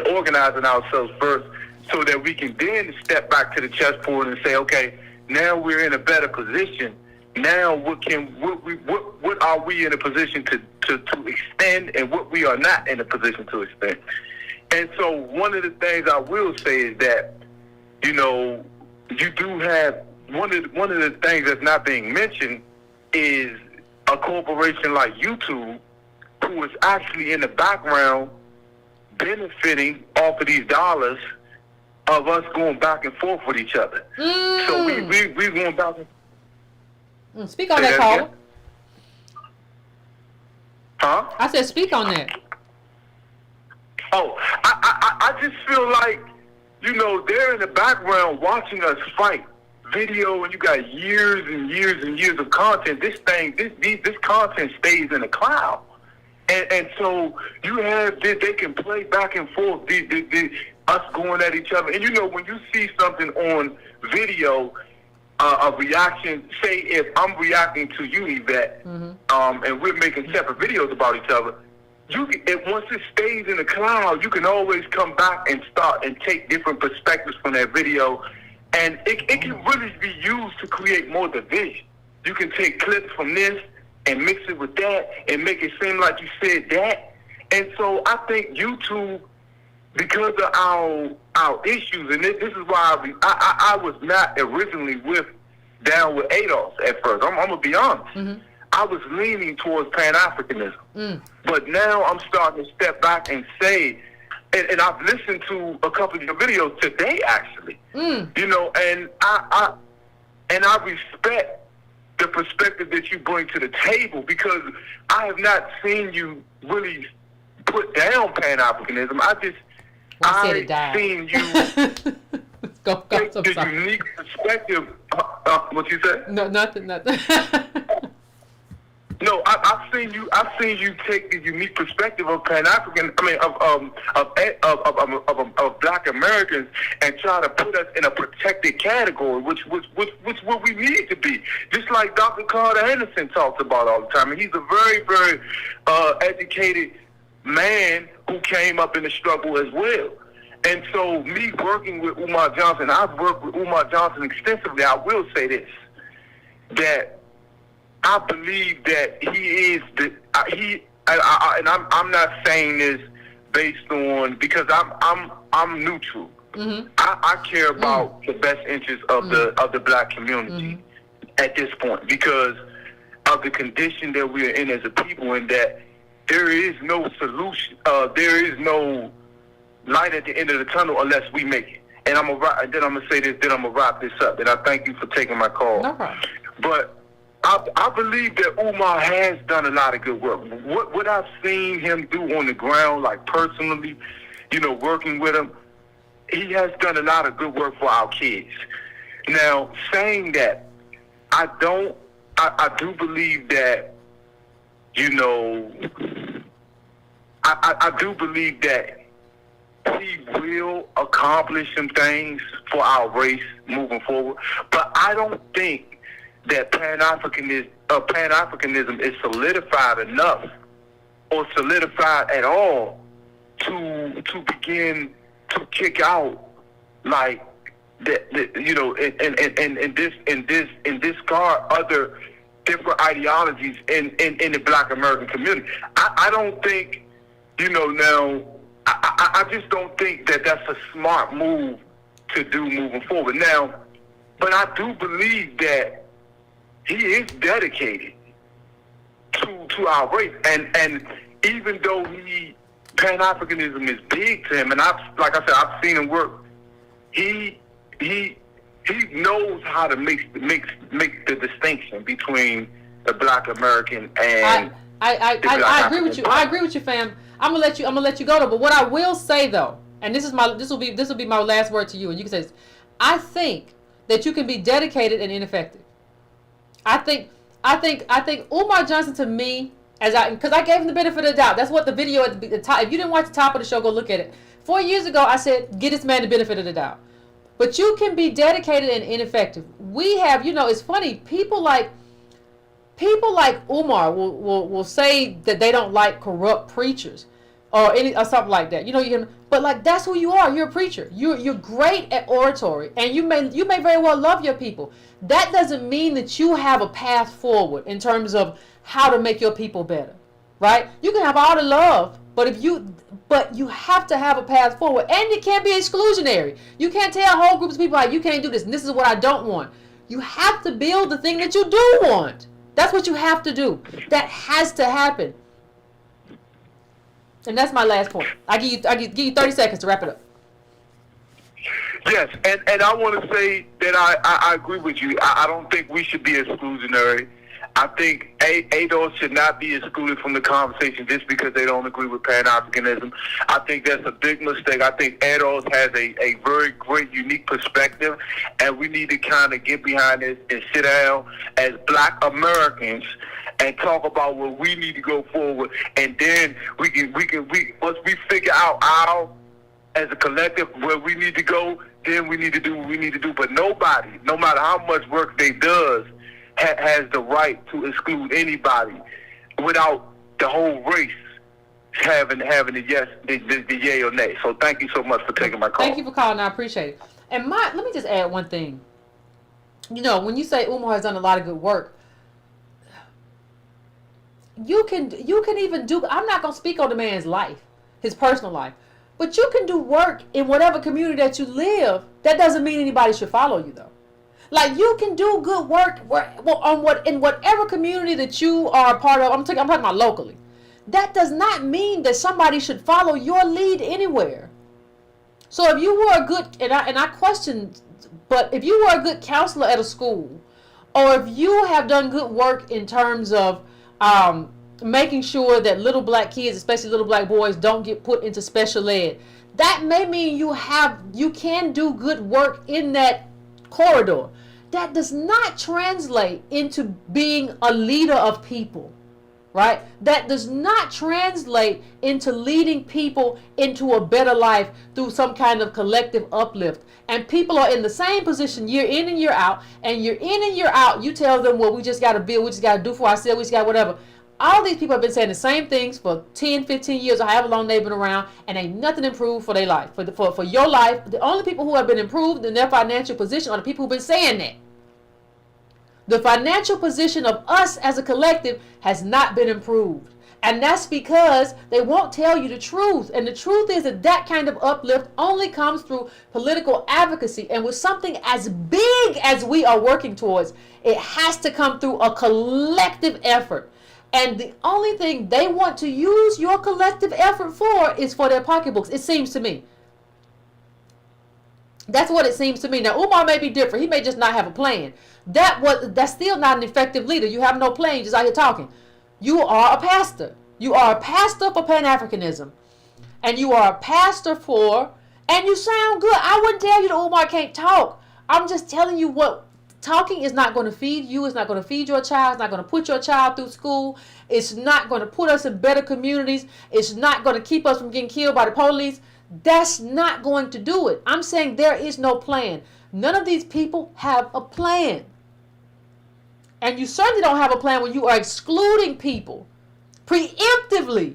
organizing ourselves first, so that we can then step back to the chessboard and say, okay, now we're in a better position. Now what are we in a position to extend, and what we are not in a position to extend. And so one of the things I will say is that, you do have one of the things that's not being mentioned is a corporation like YouTube, who is actually in the background benefiting off of these dollars of us going back and forth with each other. So we going back and speak on that, caller. Huh? I said speak on that. Oh, I just feel like, they're in the background watching us fight video, and you got years and years and years of content. This content stays in the cloud. And so you have they can play back and forth, us going at each other. And when you see something on video, a reaction, say if I'm reacting to you, Yvette, and we're making separate videos about each other, once it stays in the cloud, you can always come back and start and take different perspectives from that video, and it can really be used to create more division. You can take clips from this and mix it with that and make it seem like you said that. And so I think YouTube, because of our issues, and this is why I was not originally down with ADOS at first. I'm gonna be honest. I was leaning towards Pan-Africanism, but now I'm starting to step back and say, and I've listened to a couple of your videos today, actually. And I respect the perspective that you bring to the table, because I have not seen you really put down Pan-Africanism. I've seen you take the unique perspective. What you said? No, nothing. No, I've seen you take the unique perspective of Pan-African. I mean, of Black Americans, and try to put us in a protected category, which what we need to be. Just like Dr. Carter Anderson talks about all the time, and he's a very, very educated man who came up in the struggle as well. And so, me working with Umar Johnson, I've worked with Umar Johnson extensively. I will say this, that I believe that he is and I'm not saying this based on, because I'm neutral. I care about the best interests of the Black community. at this point because of the condition that we are in as a people, and that there is no solution. There is no light at the end of the tunnel unless we make it. And I'm gonna say this. Then I'm gonna wrap this up. And I thank you for taking my call. No problem. But I believe that Umar has done a lot of good work. What I've seen him do on the ground, like personally, working with him, he has done a lot of good work for our kids. Now, saying that, I do believe that, I do believe that he will accomplish some things for our race moving forward. But I don't think that Pan-Africanism is solidified enough or solidified at all to begin to kick out like that, and discard other different ideologies in the Black American community. I don't think, now I just don't think that that's a smart move to do moving forward. Now, but I do believe that he is dedicated to our race, and even though Pan-Africanism is big to him, and I've seen him work. He knows how to make the distinction between the Black American and I agree with you. I agree with you, fam. I'm gonna let you go though. But what I will say though, and this will be my last word to you, and you can say this, I think that you can be dedicated and ineffective. I think Umar Johnson, to me, because I gave him the benefit of the doubt. That's what the video at the top. If you didn't watch the top of the show, go look at it. 4 years ago, I said, give this man the benefit of the doubt. But you can be dedicated and ineffective. We have, it's funny, people like Umar will say that they don't like corrupt preachers or something like that. But like that's who you are. You're a preacher. You're great at oratory, and you may very well love your people. That doesn't mean that you have a path forward in terms of how to make your people better, right? You can have all the love, but you have to have a path forward, and it can't be exclusionary. You can't tell whole groups of people like you can't do this, and this is what I don't want. You have to build the thing that you do want. That's what you have to do. That has to happen. And that's my last point. I give you 30 seconds to wrap it up. Yes, and I want to say that I agree with you. I don't think we should be exclusionary. I think ADOS should not be excluded from the conversation just because they don't agree with Pan-Africanism. I think that's a big mistake. I think ADOS has a very great, unique perspective, and we need to kind of get behind this and sit down as Black Americans and talk about where we need to go forward. And then we once we figure out as a collective where we need to go, then we need to do what we need to do. But nobody, no matter how much work they does, has the right to exclude anybody without the whole race having the yes, the yay or nay. So thank you so much for taking my call. Thank you for calling. I appreciate it. And let me just add one thing. When you say Umar has done a lot of good work, you can even do. I'm not gonna speak on the man's life, his personal life, but you can do work in whatever community that you live. That doesn't mean anybody should follow you though. Like you can do good work in whatever community that you are a part of. I'm talking about locally. That does not mean that somebody should follow your lead anywhere. So if you were a good, and I question, but if you were a good counselor at a school, or if you have done good work in terms of making sure that little Black kids, especially little Black boys, don't get put into special ed, that may mean you can do good work in that corridor. That does not translate into being a leader of people, right? That does not translate into leading people into a better life through some kind of collective uplift. And people are in the same position year in and year out, and year in and year out, you tell them, well, we just got to build, we just got to do for ourselves, we just got whatever. All these people have been saying the same things for 10, 15 years or however long they've been around, and ain't nothing improved for their life. For your life, the only people who have been improved in their financial position are the people who've been saying that. The financial position of us as a collective has not been improved. And that's because they won't tell you the truth. And the truth is that kind of uplift only comes through political advocacy. And with something as big as we are working towards, it has to come through a collective effort. And the only thing they want to use your collective effort for is for their pocketbooks, it seems to me. That's what it seems to me. Now, Umar may be different. He may just not have a plan. That's still not an effective leader. You have no plan. You're just out here talking. You are a pastor. You are a pastor for Pan-Africanism. And you are a pastor for, and you sound good. I wouldn't tell you that Umar can't talk. I'm just telling you what talking is not going to feed you. It's not going to feed your child. It's not going to put your child through school. It's not going to put us in better communities. It's not going to keep us from getting killed by the police. That's not going to do it. I'm saying there is no plan. None of these people have a plan. And you certainly don't have a plan when you are excluding people preemptively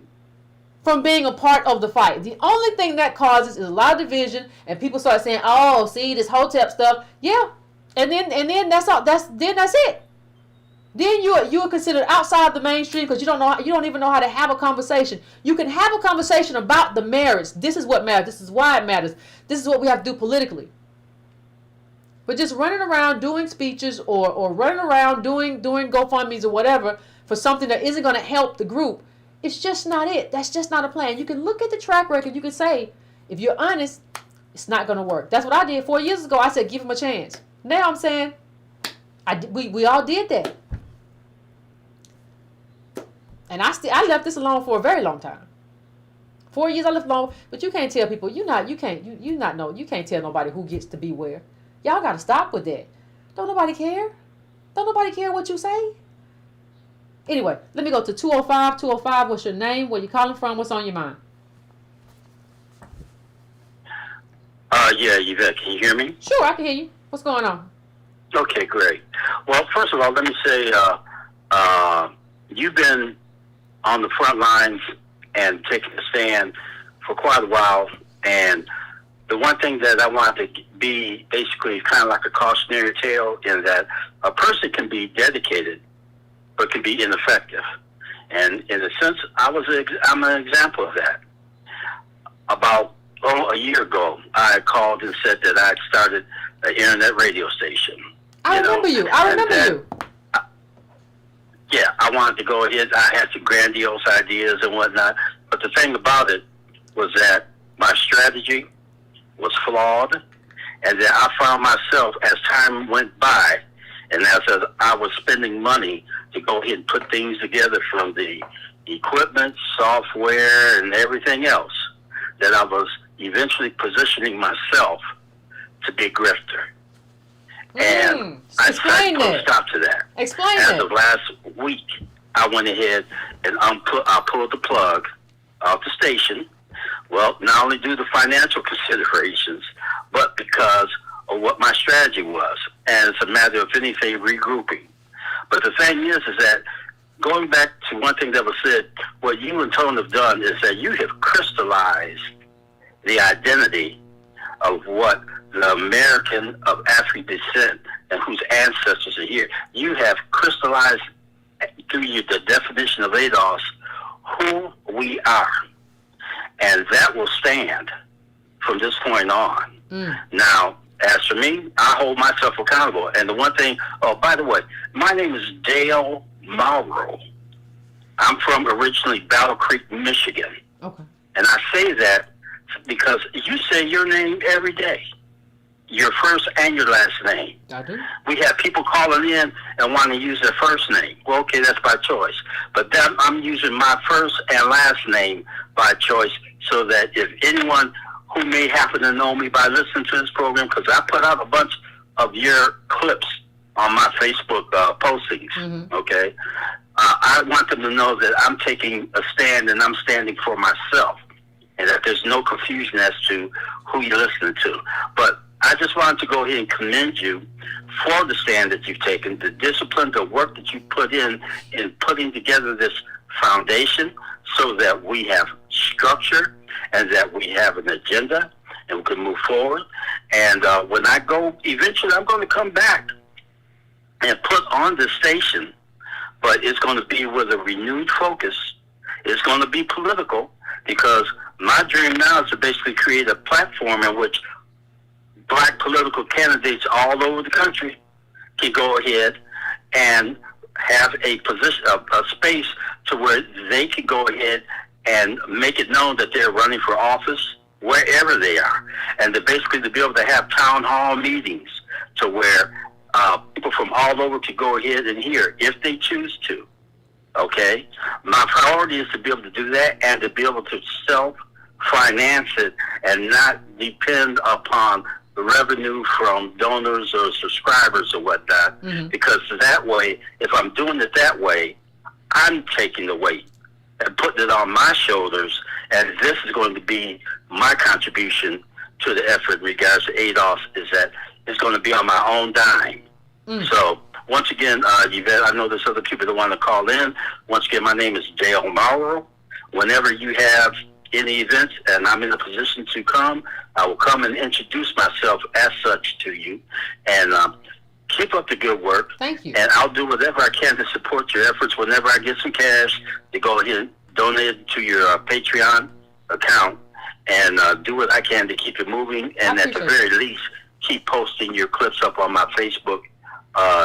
from being a part of the fight. The only thing that causes is a lot of division, and people start saying, "Oh, see this Hotep stuff." Yeah, and then that's all. That's it. Then you are considered outside the mainstream because you don't even know how to have a conversation. You can have a conversation about the merits. This is what matters. This is why it matters. This is what we have to do politically. But just running around doing speeches or running around doing GoFundMes or whatever for something that isn't going to help the group, it's just not it. That's just not a plan. You can look at the track record. You can say, if you're honest, it's not going to work. That's what I did 4 years ago. I said, give him a chance. Now I'm saying, we all did that. And I left this alone for a very long time. 4 years I left alone, but you can't tell people, you can't tell nobody who gets to be where. Y'all got to stop with that. Don't nobody care. Don't nobody care what you say. Anyway, let me go to 205. 205, what's your name? Where you calling from? What's on your mind? Yeah, Yvette, can you hear me? Sure, I can hear you. What's going on? Okay, great. Well, first of all, let me say, you've been on the front lines and taking a stand for quite a while, and the one thing that I wanted to be basically kind of like a cautionary tale in that a person can be dedicated but can be ineffective. And in a sense, I'm an example of that. About a year ago, I called and said that I had started an internet radio station. I remember you. Yeah, I wanted to go ahead. I had some grandiose ideas and whatnot. But the thing about it was that my strategy was flawed, and that I found myself, as time went by, and as I was spending money to go ahead and put things together from the equipment, software, and everything else, that I was eventually positioning myself to be a grifter. And I put a stop to that. Explain As that. of last week, I went ahead and I pulled the plug off the station. Well, not only due to financial considerations, but because of what my strategy was. And it's a matter of anything regrouping. But the thing is that going back to one thing that was said, what you and Tone have done is that you have crystallized the identity of what the American of African descent and whose ancestors are here. You have crystallized through the definition of ADOS who we are. And that will stand from this point on. Now, as for me, I hold myself accountable. And the one thing, oh, by the way, my name is Dale Mauro. I'm from originally Battle Creek, Michigan. Okay. And I say that because you say your name every day, your first and your last name. I do. We have people calling in and wanting to use their first name. Well, okay, that's by choice. But I'm using my first and last name by choice so that if anyone who may happen to know me by listening to this program, because I put out a bunch of your clips on my Facebook postings, okay? I want them to know that I'm taking a stand and I'm standing for myself and that there's no confusion as to who you're listening to. But I just wanted to go ahead and commend you for the stand that you've taken, the discipline, the work that you put in putting together this foundation so that we have structure and that we have an agenda and we can move forward. And when I go, eventually I'm going to come back and put on the station, but it's going to be with a renewed focus It's going to be political, because my dream now is to basically create a platform in which black political candidates all over the country can go ahead and have a position, a space to where they can go ahead and make it known that they're running for office wherever they are, and to basically to be able to have town hall meetings to where people from all over can go ahead and hear if they choose to. Okay, my priority is to be able to do that and to be able to self-finance it and not depend upon the revenue from donors or subscribers or whatnot. Because that way, if I'm doing it that way, I'm taking the weight and putting it on my shoulders, and this is going to be my contribution to the effort in regards to ADOS, is that it's going to be on my own dime. So, once again, Yvette, I know there's other people that want to call in. Once again, my name is Dale Morrow. Whenever you have any events and I'm in a position to come, I will come and introduce myself as such to you. And keep up the good work. Thank you. And I'll do whatever I can to support your efforts. Whenever I get some cash, to go ahead and donate it to your Patreon account, and do what I can to keep it moving. And at the very least, keep posting your clips up on my Facebook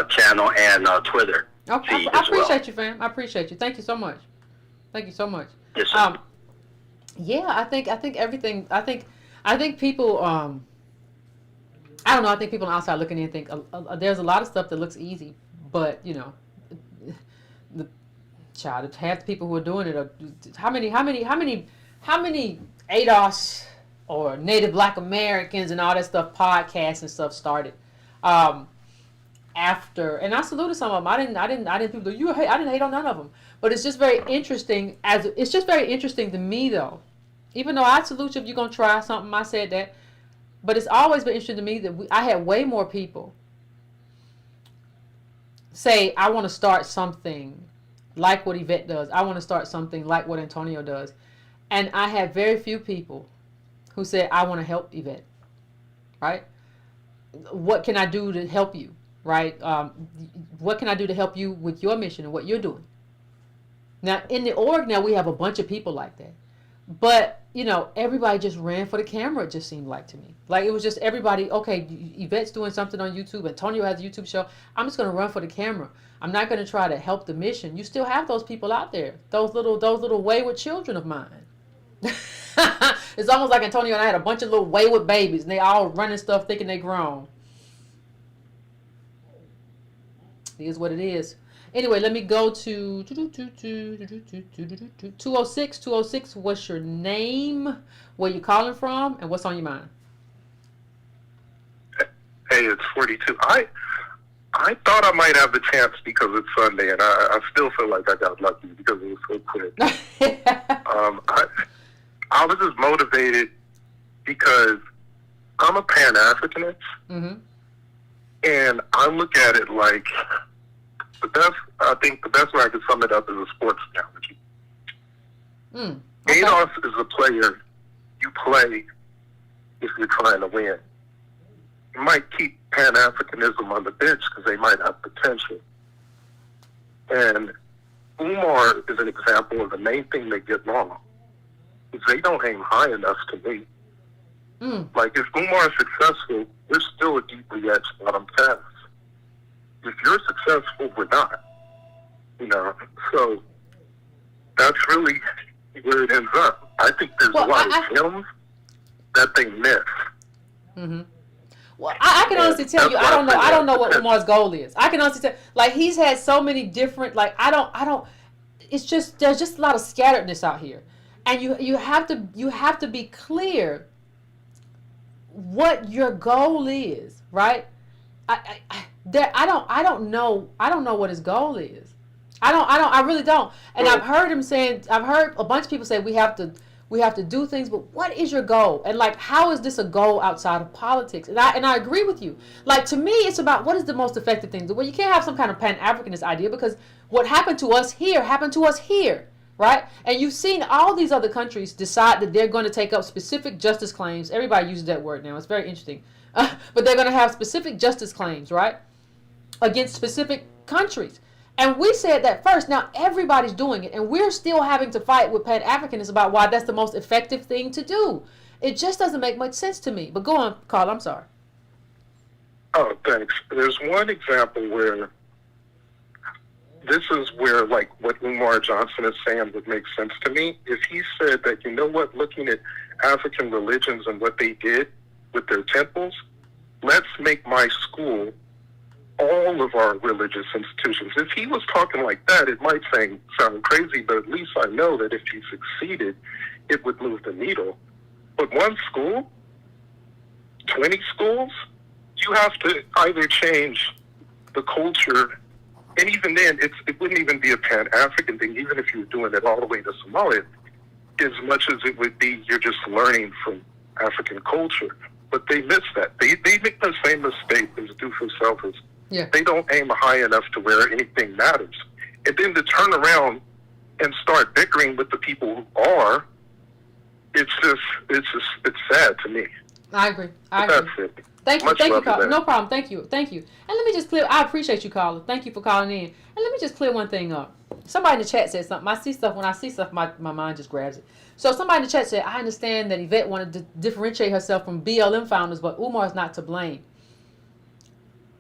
channel and Twitter feed I as well. appreciate you, fam. I appreciate you. Thank you so much. Thank you so much. Yes, sir. Yeah, I think everything. I think people. I don't know. I think people on the outside looking in think there's a lot of stuff that looks easy, but you know, the child, half the people who are doing it are how many ADOS or Native Black Americans and all that stuff, podcasts and stuff started. After, and I saluted some of them. I didn't people do, I didn't hate on none of them. But it's just very interesting to me though. Even though I salute you if you're gonna try something, I said that. But it's always been interesting to me that I had way more people say, I want to start something like what Yvette does. I want to start something like what Antonio does. And I had very few people who said, I want to help Yvette. Right? What can I do to help you? Right? What can I do to help you with your mission and what you're doing? Now, in the org now, we have a bunch of people like that. But, you know, everybody just ran for the camera, it just seemed like to me. Like, it was just everybody, okay, Yvette's doing something on YouTube, Antonio has a YouTube show. I'm just going to run for the camera. I'm not going to try to help the mission. You still have those people out there, those little wayward children of mine. It's almost like Antonio and I had a bunch of little wayward babies, and they all running stuff thinking they grown. It is what it is. Anyway, let me go to 206. 206, what's your name, where you calling from, and what's on your mind? Hey, it's 42. I thought I might have the chance because it's Sunday, and I still feel like I got lucky because it was so quick. I was just motivated because I'm a Pan-Africanist, and I look at it like I think the best way I could sum it up is a sports analogy. ADOS is a player you play if you're trying to win. You might keep Pan-Africanism on the bench because they might have potential. And Umar is an example of the main thing they get wrong. Is they don't aim high enough to me. Like, if Umar is successful, we're still a deeply edged bottom task. If you're successful, we're not. You know, so that's really where it ends up. I think there's a lot of films that they miss. Well, I can honestly tell you, I don't know what Umar's goal is. I can honestly tell, like, he's had so many different, like, I don't. It's just there's just a lot of scatteredness out here, and you have to be clear what your goal is, right? I don't know what his goal is. I really don't. And I've heard a bunch of people say we have to do things, but what is your goal? And like, how is this a goal outside of politics? And I agree with you. Like, to me, it's about what is the most effective thing. Well, you can't have some kind of Pan-Africanist idea because what happened to us here, right? And you've seen all these other countries decide that they're going to take up specific justice claims. Everybody uses that word now. It's very interesting. But they're going to have specific justice claims, right, against specific countries. And we said that first. Now everybody's doing it, and we're still having to fight with Pan-Africanists about why that's the most effective thing to do. It just doesn't make much sense to me. But go on, Carl, I'm sorry. Oh, thanks. There's one example where this is where, like, what Umar Johnson is saying would make sense to me. If he said that, you know what, looking at African religions and what they did with their temples, let's make my school all of our religious institutions. If he was talking like that, it might sound crazy, but at least I know that if he succeeded, it would move the needle. But one school, 20 schools, you have to either change the culture, and even then, it wouldn't even be a Pan-African thing, even if you were doing it all the way to Somalia, as much as it would be you're just learning from African culture. But they miss that. They make the same mistake as Dufus Selfers. Yeah. They don't aim high enough to where anything matters. And then to turn around and start bickering with the people who are, it's sad to me. I agree. That's it. Thank you, Much Carl. love to that. No problem. Thank you. And let me just clear. I appreciate you, Carla. Thank you for calling in. And let me just clear one thing up. Somebody in the chat said something. When I see stuff, my mind just grabs it. So somebody in the chat said, I understand that Yvette wanted to differentiate herself from BLM founders, but Umar is not to blame.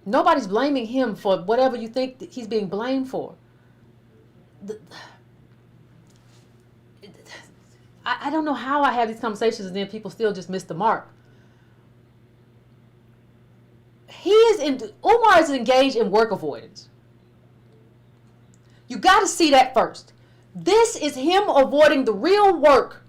Nobody's blaming him for whatever you think that he's being blamed for. I don't know how I have these conversations and then people still just miss the mark. Umar is engaged in work avoidance. You got to see that first. This is him avoiding the real work.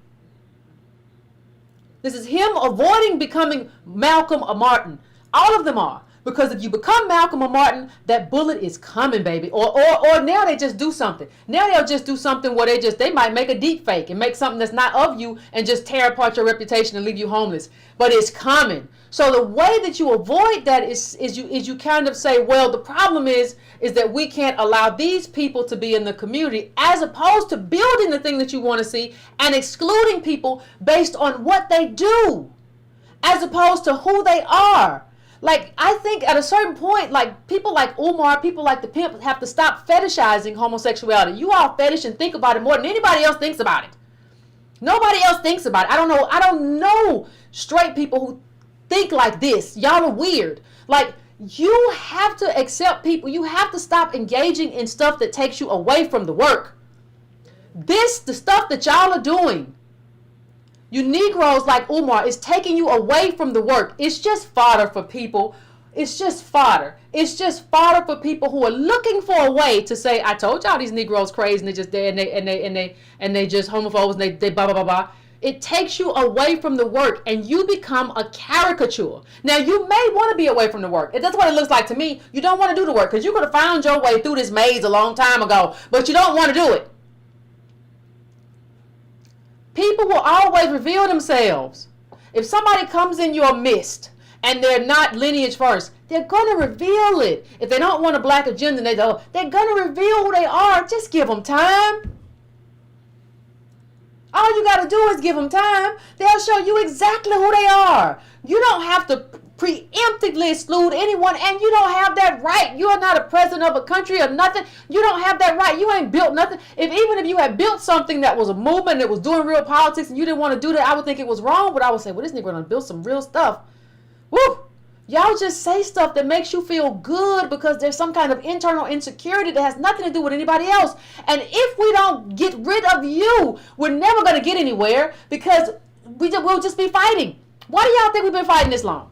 This is him avoiding becoming Malcolm or Martin. All of them are. Because if you become Malcolm or Martin, that bullet is coming, baby. Or now they just do something. Now they'll just do something where they might make a deep fake and make something that's not of you and just tear apart your reputation and leave you homeless. But it's coming. So the way that you avoid that is you kind of say, well, the problem is that we can't allow these people to be in the community, as opposed to building the thing that you want to see and excluding people based on what they do, as opposed to who they are. Like, I think at a certain point, like, people like Umar, people like the pimp have to stop fetishizing homosexuality. You all fetish and think about it more than anybody else thinks about it. Nobody else thinks about it. I don't know straight people who think like this. Y'all are weird. Like, you have to accept people. You have to stop engaging in stuff that takes you away from the work. The stuff that y'all are doing, you Negroes like Umar, is taking you away from the work. It's just fodder for people. It's just fodder. It's just fodder for people who are looking for a way to say, I told y'all these Negroes crazy and they just there and they just homophobes and they blah blah blah blah. It takes you away from the work and you become a caricature. Now you may want to be away from the work. That's what it looks like to me. You don't want to do the work because you could have found your way through this maze a long time ago, but you don't want to do it. People will always reveal themselves. If somebody comes in your midst and they're not lineage first, they're going to reveal it. If they don't want a black agenda, they're going to reveal who they are. Just give them time. All you got to do is give them time. They'll show you exactly who they are. You don't have to preemptively exclude anyone, and you don't have that right. You are not a president of a country or nothing. You don't have that right. You ain't built nothing. Even if you had built something that was a movement that was doing real politics and you didn't want to do that, I would think it was wrong, but I would say, well, this nigga gonna build some real stuff. Woo! Y'all just say stuff that makes you feel good because there's some kind of internal insecurity that has nothing to do with anybody else. And if we don't get rid of you, we're never going to get anywhere because we'll just be fighting. Why do y'all think we've been fighting this long?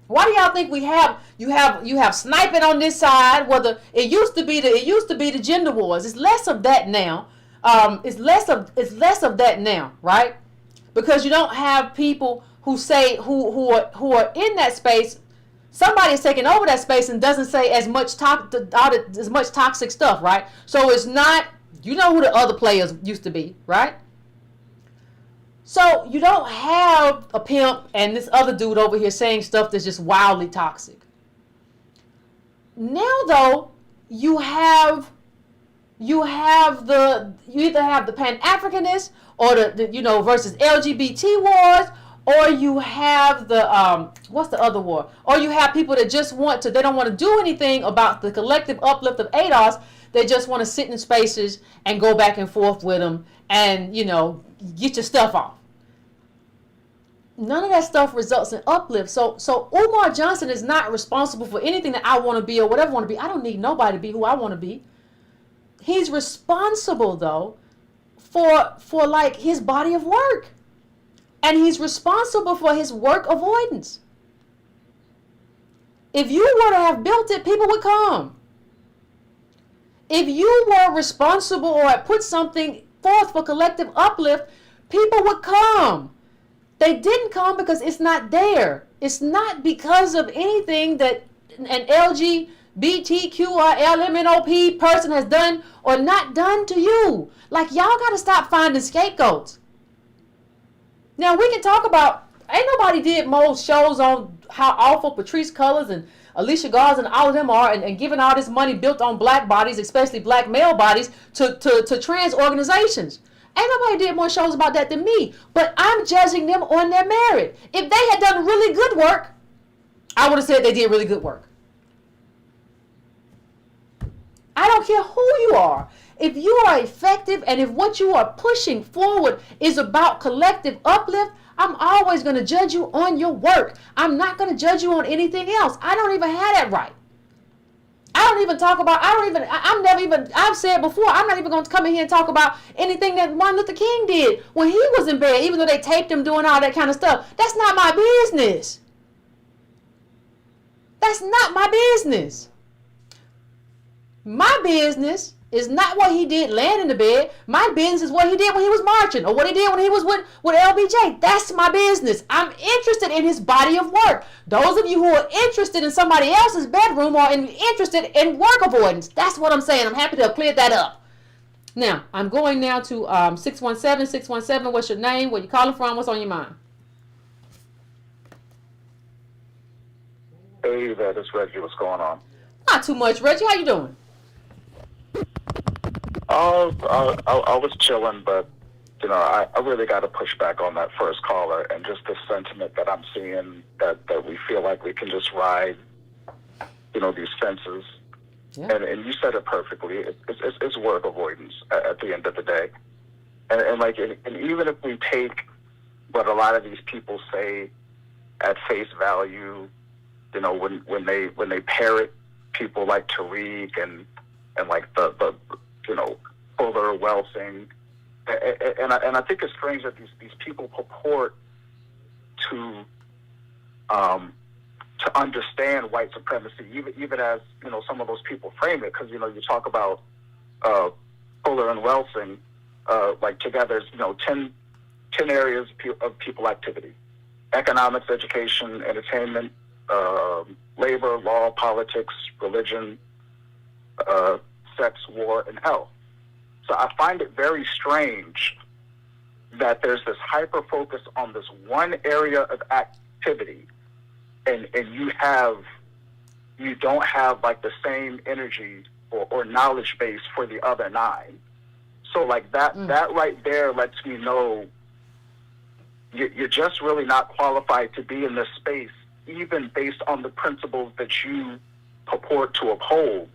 Why do y'all think you have sniping on this side? Whether it used to be the gender wars. It's less of that now. It's less of that now, right? Because you don't have people who say who are in that space. Somebody is taking over that space and doesn't say as much toxic stuff, right? So it's not, you know who the other players used to be, right? So you don't have a pimp and this other dude over here saying stuff that's just wildly toxic. Now though, you either have the Pan-Africanists or the versus LGBT wars, or you have the what's the other war? Or you have people that just want to, they don't want to do anything about the collective uplift of ADOS. They just want to sit in spaces and go back and forth with them and, you know, get your stuff off. None of that stuff results in uplift. So Umar Johnson is not responsible for anything that I want to be or whatever I want to be. I don't need nobody to be who I want to be. He's responsible though for like his body of work. And he's responsible for his work avoidance. If you were to have built it, people would come. If you were responsible or had put something forth for collective uplift, people would come. They didn't come because it's not there. It's not because of anything that an LGBTQ or LMNOP person has done or not done to you. Like, y'all got to stop finding scapegoats. Now, we can talk about, ain't nobody did more shows on how awful Patrice Cullors and Alicia Garza and all of them are, and giving all this money built on black bodies, especially black male bodies, to trans organizations. Ain't nobody did more shows about that than me. But I'm judging them on their merit. If they had done really good work, I would have said they did really good work. I don't care who you are. If you are effective and if what you are pushing forward is about collective uplift, I'm always going to judge you on your work. I'm not going to judge you on anything else. I don't even have that right. I've said before, I'm not even going to come in here and talk about anything that Martin Luther King did when he was in bed, even though they taped him doing all that kind of stuff. That's not my business. That's not my business. My business is not what he did laying in the bed. My business is what he did when he was marching or what he did when he was with LBJ. That's my business. I'm interested in his body of work. Those of you who are interested in somebody else's bedroom are interested in work avoidance. That's what I'm saying. I'm happy to have cleared that up. Now, I'm going now to 617. 617, what's your name? Where you calling from? What's on your mind? Hey there, this is Reggie. What's going on? Not too much, Reggie. How you doing? I was chilling, but you know, I really got to push back on that first caller and just the sentiment that I'm seeing that we feel like we can just ride, you know, these fences. Yeah. And you said it perfectly. It's work avoidance at the end of the day, and even if we take what a lot of these people say at face value, you know, when they parrot people like Tariq and like the you know, Fuller, Welsing, and I think it's strange that these people purport to understand white supremacy, even as, you know, some of those people frame it, because, you know, you talk about Fuller and Welsing like together as, you know, 10 areas of people activity: economics, education, entertainment, labor, law, politics, religion, sex, war, and health. So I find it very strange that there's this hyper focus on this one area of activity, and you don't have like the same energy or knowledge base for the other 9. So like that right there lets me know you're just really not qualified to be in this space, even based on the principles that you purport to uphold.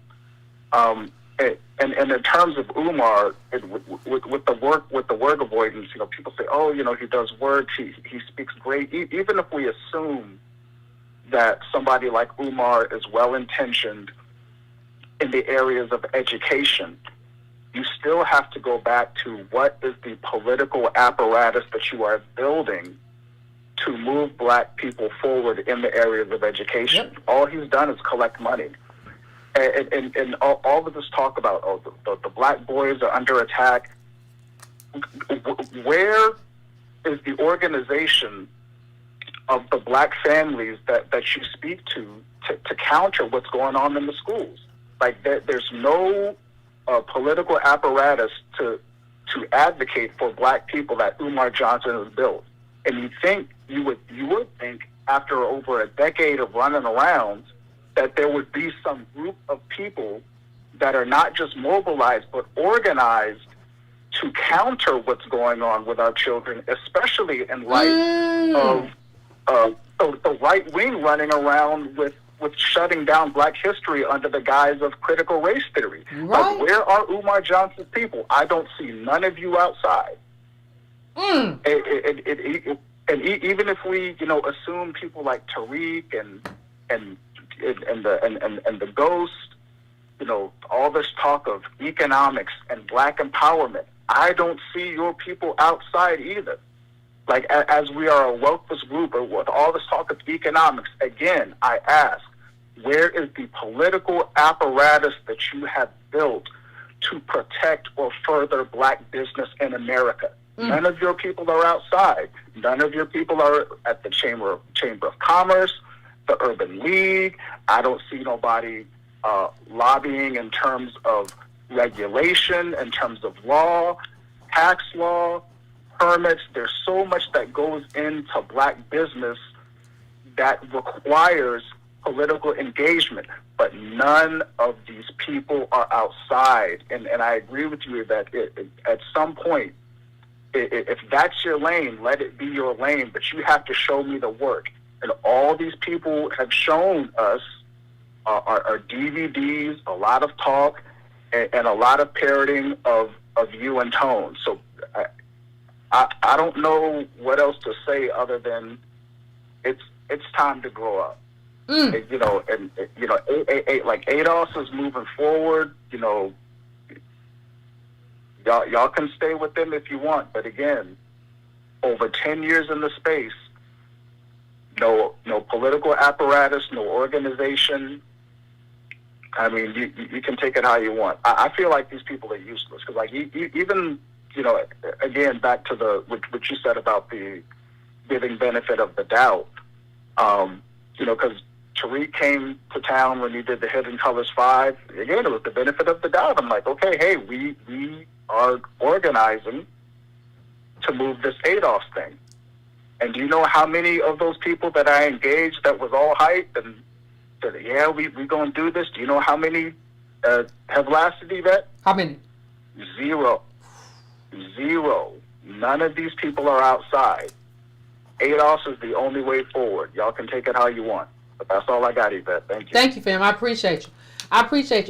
And in terms of Umar, with the work avoidance, you know, people say, oh, you know, he does work, he speaks great. Even if we assume that somebody like Umar is well-intentioned in the areas of education, you still have to go back to what is the political apparatus that you are building to move black people forward in the areas of education. Yep. All he's done is collect money. And all of this talk about, the black boys are under attack. Where is the organization of the black families that you speak to counter what's going on in the schools? Like, there's no political apparatus to advocate for black people that Umar Johnson has built. And you would think after over a decade of running around that there would be some group of people that are not just mobilized but organized to counter what's going on with our children, especially in light of the right wing running around with shutting down Black history under the guise of critical race theory. Right. Like, where are Umar Johnson's people? I don't see none of you outside. And even if we, assume people like Tariq and the Ghost, all this talk of economics and Black empowerment, I don't see your people outside either. Like, as we are a wokeless group, with all this talk of economics, again, I ask, where is the political apparatus that you have built to protect or further Black business in America? None of your people are outside. None of your people are at the Chamber of Commerce, the Urban League. I don't see nobody lobbying in terms of regulation, in terms of law, tax law, permits. There's so much that goes into Black business that requires political engagement, but none of these people are outside. And I agree with you that at some point, if that's your lane, let it be your lane, but you have to show me the work. And all these people have shown us are DVDs, a lot of talk, and a lot of parroting of you and tone. So I don't know what else to say other than it's time to grow up. Like ADOS is moving forward. Y'all can stay with them if you want, but again, over 10 years in the space, no political apparatus, no organization. I mean, you can take it how you want. I feel like these people are useless because, like, even again, back to what you said about the giving benefit of the doubt. Because Tariq came to town when he did the Hidden Colors 5. Again, it was the benefit of the doubt. I'm like, okay, hey, we are organizing to move this ADOS thing. And do you know how many of those people that I engaged that was all hype and said, yeah, we going to do this? Do you know how many have lasted, Yvette? How many? Zero. None of these people are outside. ADOS is the only way forward. Y'all can take it how you want. But that's all I got, Yvette. Thank you. Thank you, fam. I appreciate you.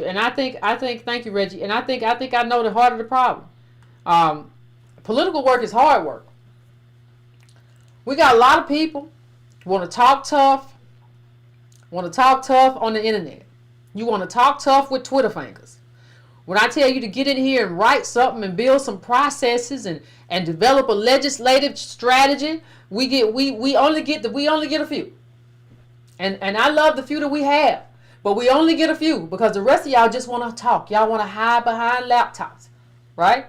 And I think, thank you, Reggie. And I think I know the heart of the problem. Political work is hard work. We got a lot of people who want to talk tough on the internet. You want to talk tough with Twitter fingers. When I tell you to get in here and write something and build some processes and develop a legislative strategy, we only get a few. And I love the few that we have, but we only get a few because the rest of y'all just want to talk. Y'all want to hide behind laptops, right?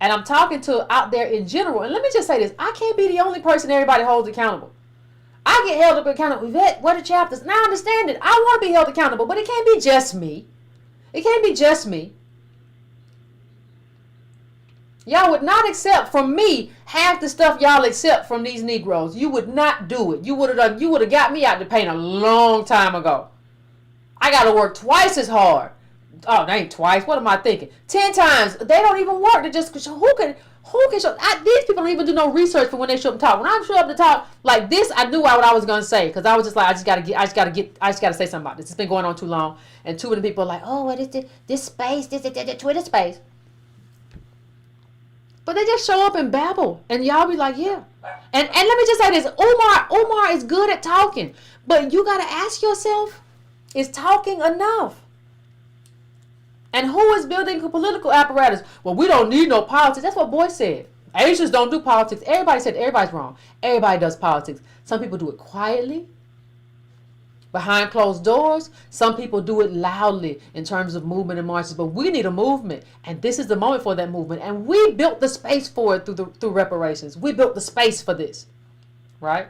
And I'm talking to out there in general. And let me just say this. I can't be the only person everybody holds accountable. I get held up accountable. Yvette, what are chapters? Now I understand it. I want to be held accountable, but it can't be just me. It can't be just me. Y'all would not accept from me half the stuff y'all accept from these Negroes. You would not do it. You would have got me out the paint a long time ago. I got to work twice as hard. Oh, that ain't twice. What am I thinking? 10 times. They don't even work. They just who can show? These people don't even do no research for when they show up to talk. When I show up to talk like this, I knew what I was gonna say because I was just like, I just gotta say something about this. It's been going on too long, and too many people are like, oh, what is this space? This Twitter space. But they just show up and babble, and y'all be like, yeah. And let me just say this: Umar is good at talking, but you gotta ask yourself, is talking enough? And who is building a political apparatus? Well, we don't need no politics. That's what Boy said. Asians don't do politics. Everybody said everybody's wrong. Everybody does politics. Some people do it quietly, behind closed doors. Some people do it loudly in terms of movement and marches. But we need a movement, and this is the moment for that movement. And we built the space for it through reparations. We built the space for this, right?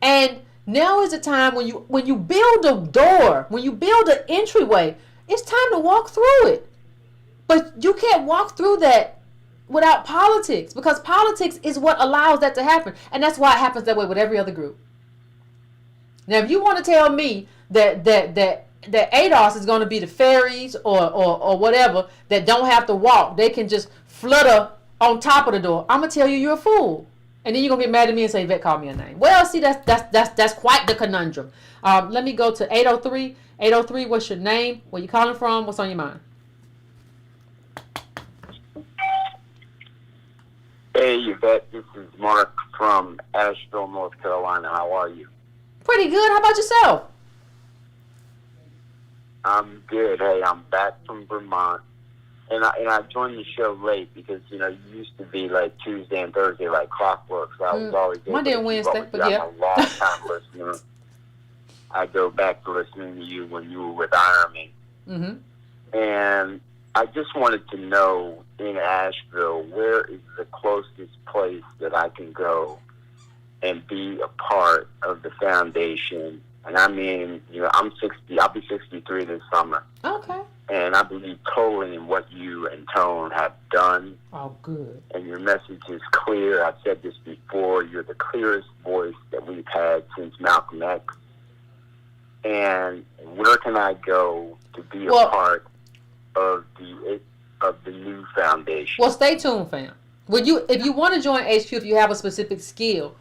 And now is the time when you build a door, when you build an entryway. It's time to walk through it. But you can't walk through that without politics because politics is what allows that to happen. And that's why it happens that way with every other group. Now, if you want to tell me that that ADOS is going to be the fairies or whatever that don't have to walk. They can just flutter on top of the door. I'm going to tell you you're a fool. And then you're going to get mad at me and say, Yvette called me a name. Well, see, that's quite the conundrum. Let me go to 803. 803, what's your name? Where you calling from? What's on your mind? Hey, Yvette, this is Mark from Asheville, North Carolina. How are you? Pretty good. How about yourself? I'm good. Hey, I'm back from Vermont. And I joined the show late because, you used to be like Tuesday and Thursday like clockwork. So I was always able Monday to and keep up Wednesday, with but you. yeah. I'm a long time listener. I go back to listening to you when you were with Ironman. Mm-hmm. And I just wanted to know, in Asheville, where is the closest place that I can go and be a part of the foundation? And I mean, I'm 60. I'll be 63 this summer. Okay. And I believe totally in what you and Tone have done. Oh, good. And your message is clear. I've said this before. You're the clearest voice that we've had since Malcolm X. And where can I go to be a part of the new foundation? Well, stay tuned, fam. If you want to join HQ, if you have a specific skill,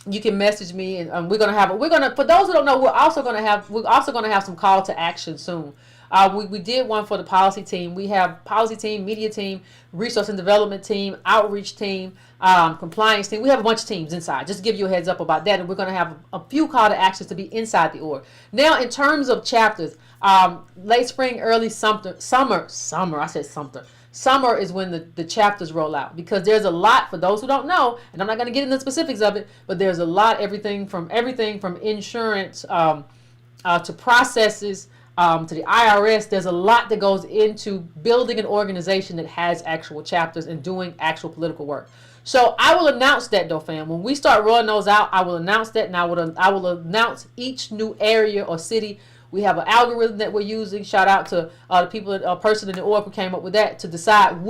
you can message me, and for those who don't know, we're also gonna have some call to action soon. We did one for the policy team. We have policy team, media team, resource and development team, outreach team, compliance team. We have a bunch of teams inside. Just to give you a heads up about that. And we're going to have a few call to actions to be inside the org. Now, in terms of chapters, late spring, early summer. I said Sumter. Summer is when the chapters roll out, because there's a lot, for those who don't know, and I'm not going to get into the specifics of it, but there's a lot, everything from insurance to processes, to the IRS. There's a lot that goes into building an organization that has actual chapters and doing actual political work. So I will announce that, though, fam. When we start rolling those out, I will announce that, and I will announce each new area or city. We have an algorithm that we're using. Shout out to the people, a person in the org who came up with that to decide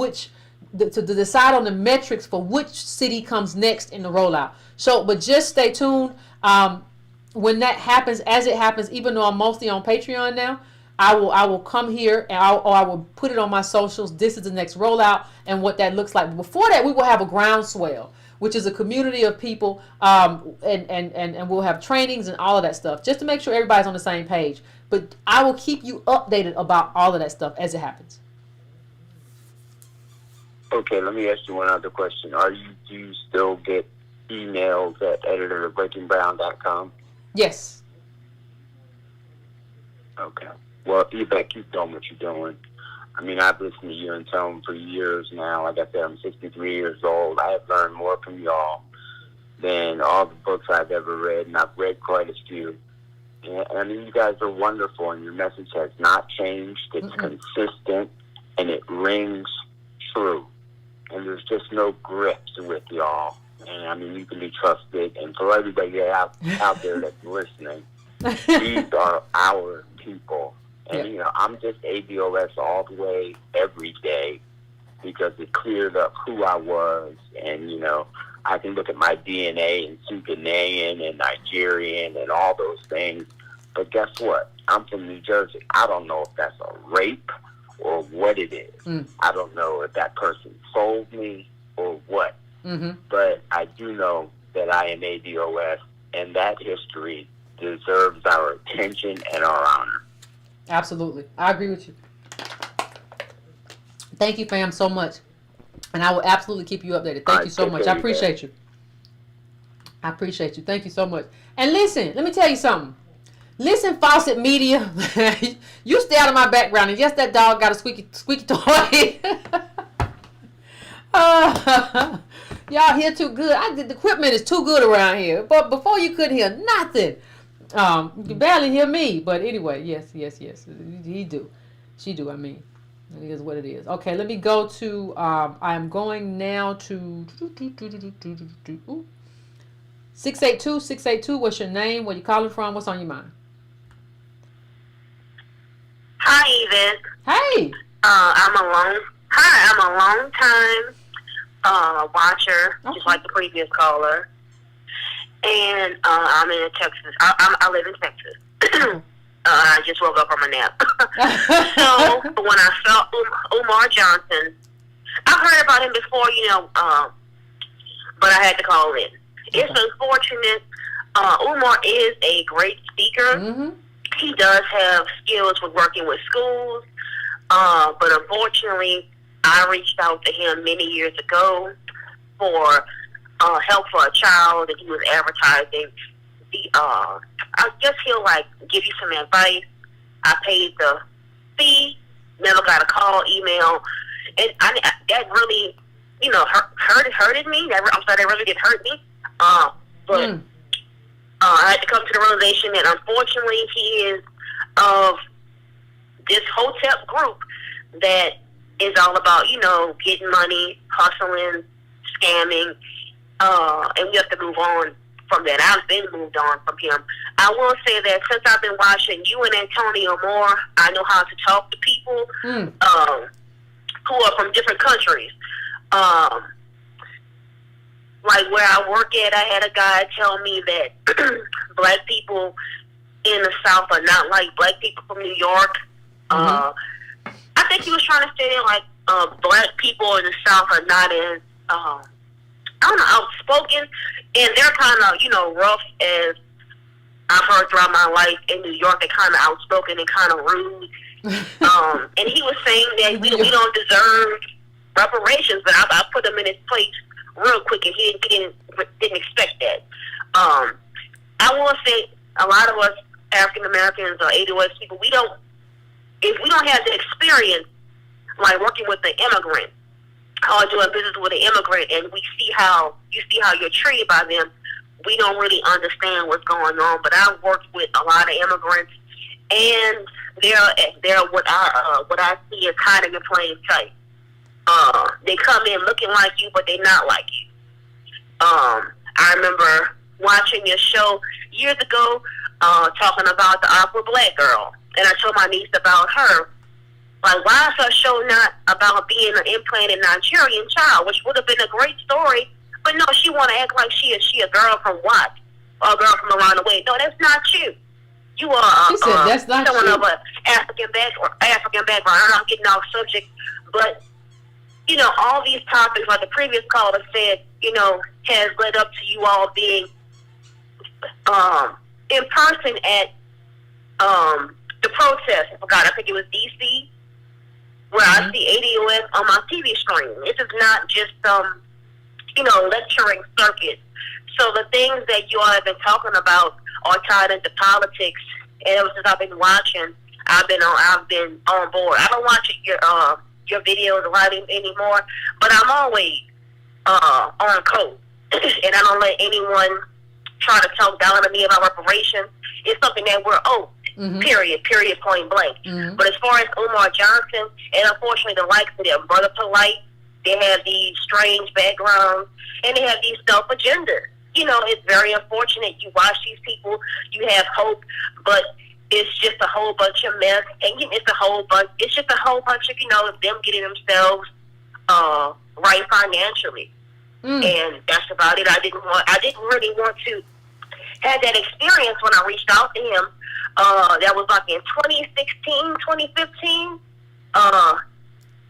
to decide on the metrics for which city comes next in the rollout. So, but just stay tuned. When that happens, as it happens, even though I'm mostly on Patreon now, I will come here and I will put it on my socials. This is the next rollout and what that looks like. But before that, we will have a groundswell, which is a community of people, and we'll have trainings and all of that stuff, just to make sure everybody's on the same page. But I will keep you updated about all of that stuff as it happens. Okay, let me ask you one other question. Do you still get emails at editor@breakingbrown.com? Yes. Okay. Well, you better keep doing what you're doing. I mean, I've listened to you and Tone for years now. Like I said, I'm 63 years old. I have learned more from y'all than all the books I've ever read, and I've read quite a few. And I mean, you guys are wonderful, and your message has not changed. It's consistent, and it rings true. And there's just no grips with y'all. And I mean, you can be trusted. And for everybody out there that's listening, these are our people. And, I'm just ADOS all the way every day, because it cleared up who I was. And, I can look at my DNA and see Ghanaian and Nigerian and all those things. But guess what? I'm from New Jersey. I don't know if that's a rape or what it is. I don't know if that person sold me or what. Mm-hmm. But I do know that I am ADOS, and that history deserves our attention and our honor. Absolutely. I agree with you. Thank you, fam, so much. And I will absolutely keep you updated. Thank you so much. I appreciate you. I appreciate you. Thank you so much. And listen, let me tell you something. Listen, Fawcett Media, you stay out of my background. And yes, that dog got a squeaky toy. Y'all hear too good. The equipment is too good around here. But before you couldn't hear nothing. You can barely hear me. But anyway, yes. He do. She do, I mean. It is what it is. Okay, let me go to, I'm going now to 682. What's your name? Where you calling from? What's on your mind? Hi, Yvette. Hey. I'm a long time watcher, just like the previous caller. And I'm in Texas. I live in Texas. I just woke up from a nap. So when I saw Umar Johnson, I've heard about him before, but I had to call in. It's unfortunate. Umar is a great speaker. Mm-hmm. He does have skills with working with schools, but unfortunately, I reached out to him many years ago for help for a child, and he was advertising. I guess he'll give you some advice. I paid the fee, never got a call, email, and that really, hurted me. I'm sorry, that really did hurt me. But I had to come to the realization that unfortunately he is of this Hotep group that is all about, getting money, hustling, scamming, and we have to move on from that. I've been moved on from him. I will say that since I've been watching you and Antonio more, I know how to talk to people who are from different countries. Like where I work at, I had a guy tell me that black people in the South are not like black people from New York. I think he was trying to say black people in the South are not as outspoken, and they're kind of rough as I've heard throughout my life in New York. They're kind of outspoken and kind of rude. And he was saying that we don't deserve reparations, but I put him in his place real quick, and he didn't expect that. I will say a lot of us African Americans or AWS people, if we don't have the experience like working with the immigrant or doing business with an immigrant, and you see how you're treated by them, we don't really understand what's going on. But I've worked with a lot of immigrants, and they're what I see as hiding in plain sight. They come in looking like you, but they're not like you. I remember watching your show years ago, talking about the Opera Black Girl, and I told my niece about her. Like, why is her show not about being an implanted Nigerian child, which would have been a great story? But no, she want to act like she a girl from what? Or a girl from around the way. No, that's not you. You are that's not someone you. of an African background. I'm getting off subject, but all these topics, like the previous caller said, has led up to you all being in person at the protest. I think it was DC, where I see ADOS on my TV screen. This is not just lecturing circuit. So the things that you all have been talking about are tied into politics, and ever since I've been watching, I've been on board. I don't watch your videos a lot anymore, but I'm always on code, and I don't let anyone try to talk down on me about reparations. It's something that we're owed. Period, point blank. But as far as Umar Johnson, and unfortunately the likes of their Brother Polite, they have these strange backgrounds, and they have these self-agendas. It's very unfortunate. You watch these people, you have hope, but it's just a whole bunch of mess, and it's just a whole bunch of them getting themselves right financially. And that's about it. I didn't really want to have that experience when I reached out to him. That was like in 2016, 2015.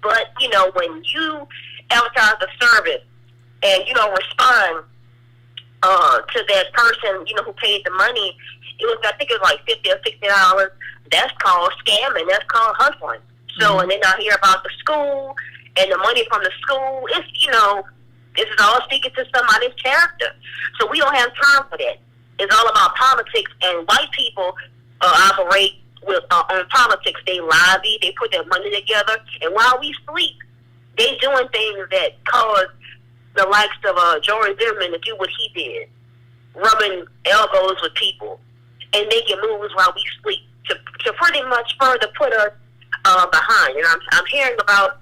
But when you advertise the service and you don't respond to that person, who paid the money, I think it was like $50 or $60. That's called scamming. That's called hustling. So, and then I hear about the school and the money from the school. It's this is all speaking to somebody's character. So we don't have time for that. It's all about politics, and white people operate with on politics. They lobby, they put their money together, and while we sleep, they doing things that cause the likes of George Zimmerman to do what he did, rubbing elbows with people and making moves while we sleep to pretty much further put us behind. And I'm hearing about,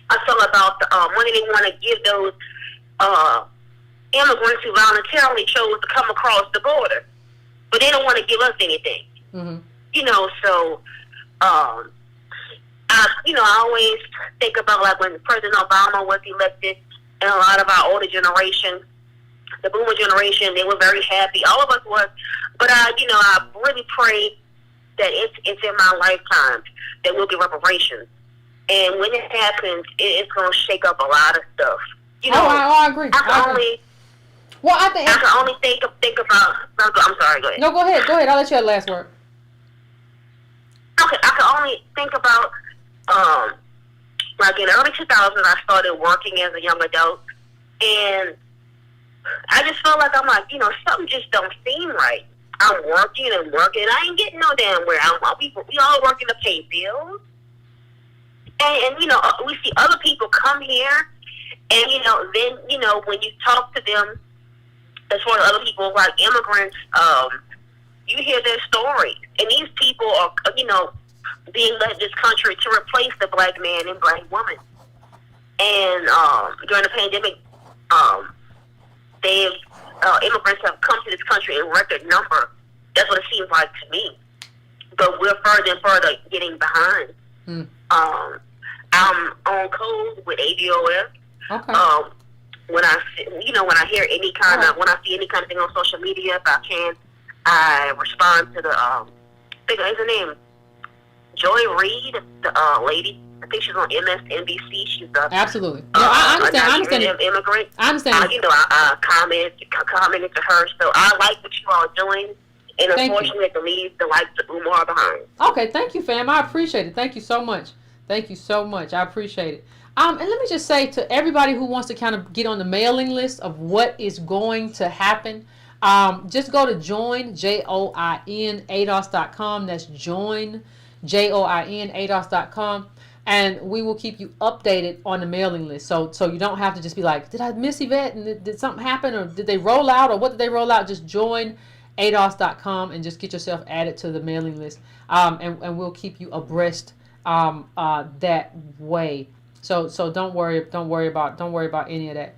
I saw about when they want to give those immigrants who voluntarily chose to come across the border, but they don't want to give us anything. So I always think about like when President Obama was elected, and a lot of our older generation, the boomer generation, they were very happy. All of us was, but I really prayed that it's in my lifetime that we'll get reparations. And when it happens, it's going to shake up a lot of stuff. You know, I agree. I can only think about. No, I'm sorry. Go ahead. No, go ahead. Go ahead. I'll let you have the last word. Okay, I can only think about like in the early 2000s, I started working as a young adult, and I just felt like something just don't seem right. I'm working and working, and I ain't getting no damn where. We all working to pay bills, and we see other people come here, and then when you talk to them, as far as other people like immigrants, you hear their stories, and these people are being led in this country to replace the black man and black woman. And during the pandemic, immigrants have come to this country in record number. That's what it seems like to me. But we're further and further getting behind. I'm on code with ADOS. Okay. When I hear any kind of, when I see any kind of thing on social media, if I can, I respond to the, is her name? Joy Reid, the lady. I think she's on MSNBC. She's absolutely. No, I understand. Immigrant. I understand. I commented to her. So I like what you all are doing, and unfortunately, I have to leave the likes of Umar behind. Okay, thank you, fam. I appreciate it. Thank you so much. Thank you so much. I appreciate it. And let me just say to everybody who wants to kind of get on the mailing list of what is going to happen, just go to join, JOIN, ADOS.com. That's join, JOIN, ADOS.com. And we will keep you updated on the mailing list. So you don't have to just be like, did I miss Yvette? And did something happen? Or did they roll out? Or what did they roll out? Just join ADOS.com and just get yourself added to the mailing list. And we'll keep you abreast that way. So don't worry about any of that.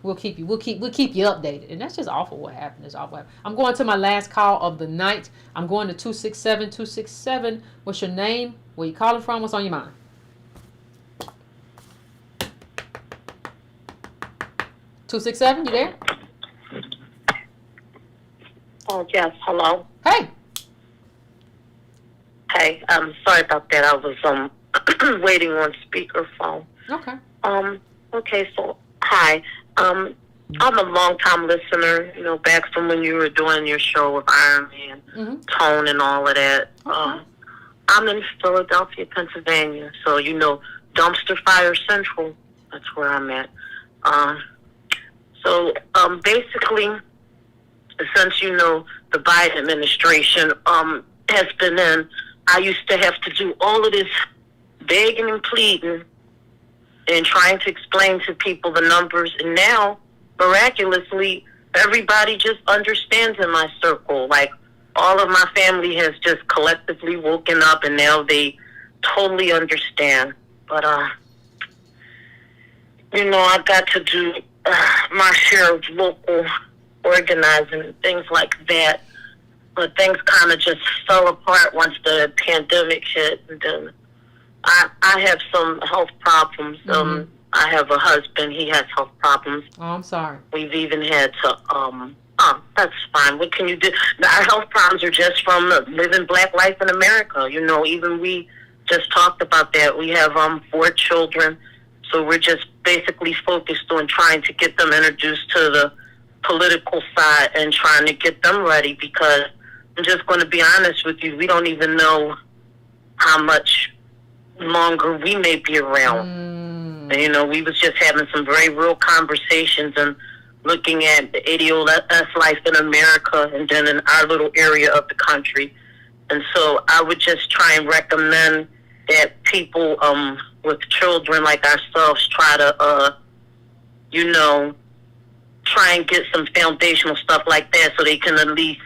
We'll keep you updated. And that's just awful what happened. It's awful. I'm going to my last call of the night. I'm going to 267. What's your name? Where you calling from? What's on your mind? 267, you there? Oh, yes. Hello. Hey. Hey, I'm sorry about that. I was waiting on speakerphone. Okay. Okay, so hi. I'm a long-time listener, back from when you were doing your show with Iron Man, Tone and all of that. Okay. I'm in Philadelphia, Pennsylvania, so Dumpster Fire Central. That's where I'm at. Basically, since the Biden administration has been in, I used to have to do all of this begging and pleading and trying to explain to people the numbers, and now, miraculously, everybody just understands in my circle. Like, all of my family has just collectively woken up, and now they totally understand. But, I got to do my share of local organizing and things like that. But things kind of just fell apart once the pandemic hit. And then I have some health problems. I have a husband. He has health problems. Oh, I'm sorry. We've even had to, that's fine. What can you do? Our health problems are just from living black life in America. Even we just talked about that. We have 4 children. So we're just basically focused on trying to get them introduced to the political side and trying to get them ready, because I'm just going to be honest with you, we don't even know how much longer we may be around. And, we was just having some very real conversations and looking at the ADOS life in America and then in our little area of the country. And so I would just try and recommend that people with children like ourselves try to, try and get some foundational stuff like that so they can at least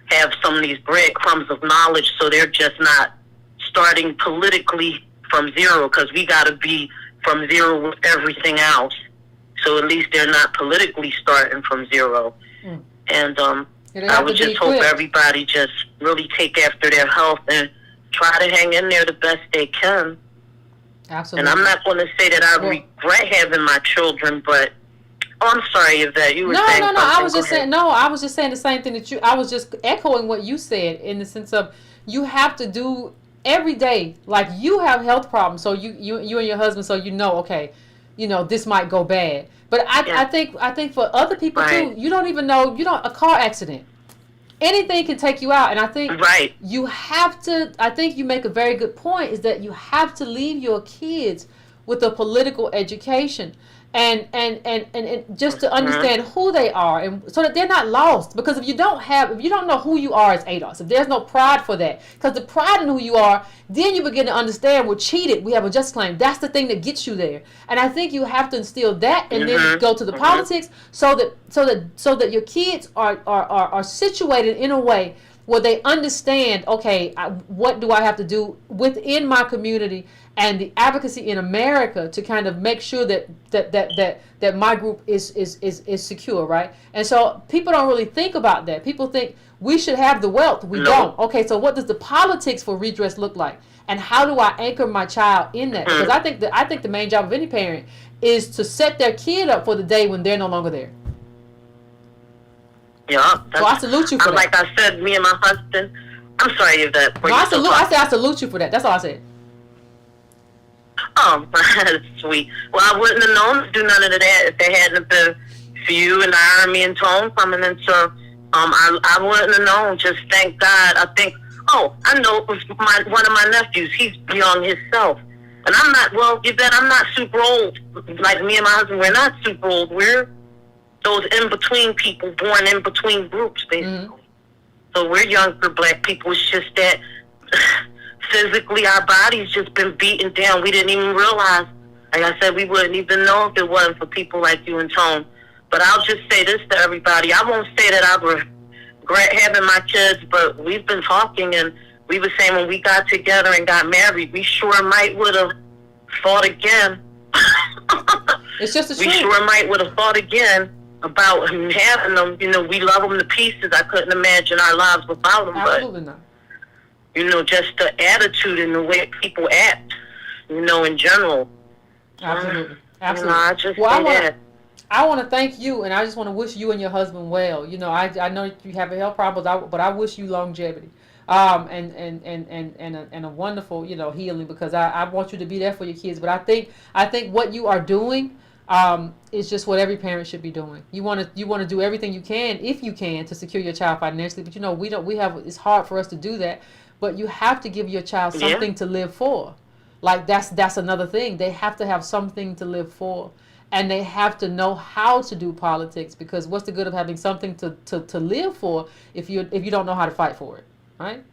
have some of these breadcrumbs of knowledge, so they're just not starting politically from zero, because we got to be from zero with everything else. So at least they're not politically starting from zero. And I would just hope everybody just really take after their health and try to hang in there the best they can. Absolutely. And I'm not going to say that I regret having my children, but I'm sorry, Yvette. You were saying something. I was just saying the same thing that I was just echoing what you said, in the sense of, you have to do every day. Like you have health problems, so you and your husband, so okay, this might go bad. But I think for other people too, you don't even know, a car accident, anything can take you out. And I think you have to, I think you make a very good point, is that you have to leave your kids with a political education. And just to understand who they are, and so that they're not lost. Because if you don't know who you are as ADOS, if there's no pride for that, because the pride in who you are, then you begin to understand we're cheated, we have a just claim. That's the thing that gets you there. And I think you have to instill that, and then go to the politics, so that your kids are situated in a way where they understand, okay, what do I have to do within my community and the advocacy in America to kind of make sure that my group is secure, right? And so people don't really think about that. People think we should have the wealth. We don't. Okay, so what does the politics for redress look like? And how do I anchor my child in that? Because I think the main job of any parent is to set their kid up for the day when they're no longer there. Yeah. So I salute you for that. Like I said, me and my husband. I'm sorry if that. No, I salute you for that. That's all I said. Oh, that's sweet. Well, I wouldn't have known to do none of that if there hadn't been for you and the Army and Tone coming in. So, I wouldn't have known. Just thank God. I think. Oh, I know it was one of my nephews. He's young himself, and I'm not. Well, you bet I'm not super old. Like me and my husband, we're not super old. We're those in between people, born in between groups, basically. So we're younger black people. It's just that. Physically, our bodies just been beaten down. We didn't even realize. Like I said, we wouldn't even know if it wasn't for people like you and Tone. But I'll just say this to everybody. I won't say that I regret having my kids, but we've been talking, and we were saying when we got together and got married, we sure might would have thought again. It's just a truth. We sure might would have thought again about having them. We love them to pieces. I couldn't imagine our lives without them. Absolutely not. Just the attitude and the way people act, in general. Absolutely. I just say I want to thank you, and I just want to wish you and your husband well. I know you have health problems, but I wish you longevity, and a wonderful, healing, because I want you to be there for your kids. But I think what you are doing is just what every parent should be doing. You want to do everything you can, if you can, to secure your child financially. But it's hard for us to do that. But you have to give your child something to live for. Like that's another thing. They have to have something to live for, and they have to know how to do politics. Because what's the good of having something to live for if you don't know how to fight for it, right?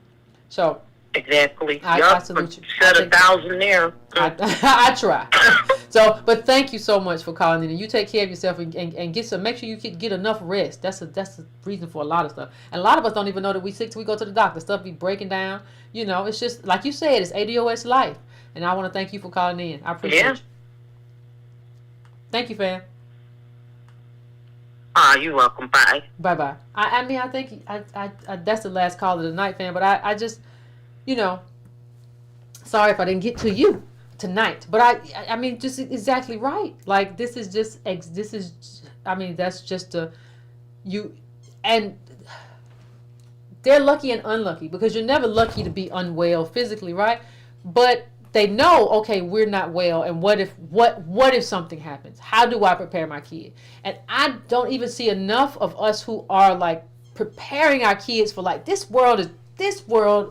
So exactly. I salute you. Said 1,000 there. I try. So, but thank you so much for calling in, and you take care of yourself and get some. Make sure you get enough rest. That's a reason for a lot of stuff. And a lot of us don't even know that we sick till we go to the doctor. Stuff be breaking down. It's just like you said. It's ADOS life, and I want to thank you for calling in. I appreciate you. Thank you, fam. You're welcome. Bye. Bye. I think that's the last call of the night, fam. But I just, sorry if I didn't get to you tonight, but I mean, just exactly right. Like that's just and they're lucky and unlucky, because you're never lucky to be unwell physically, right? But they know, okay, we're not well, and what if something happens? How do I prepare my kid? And I don't even see enough of us who are like preparing our kids for, like, this world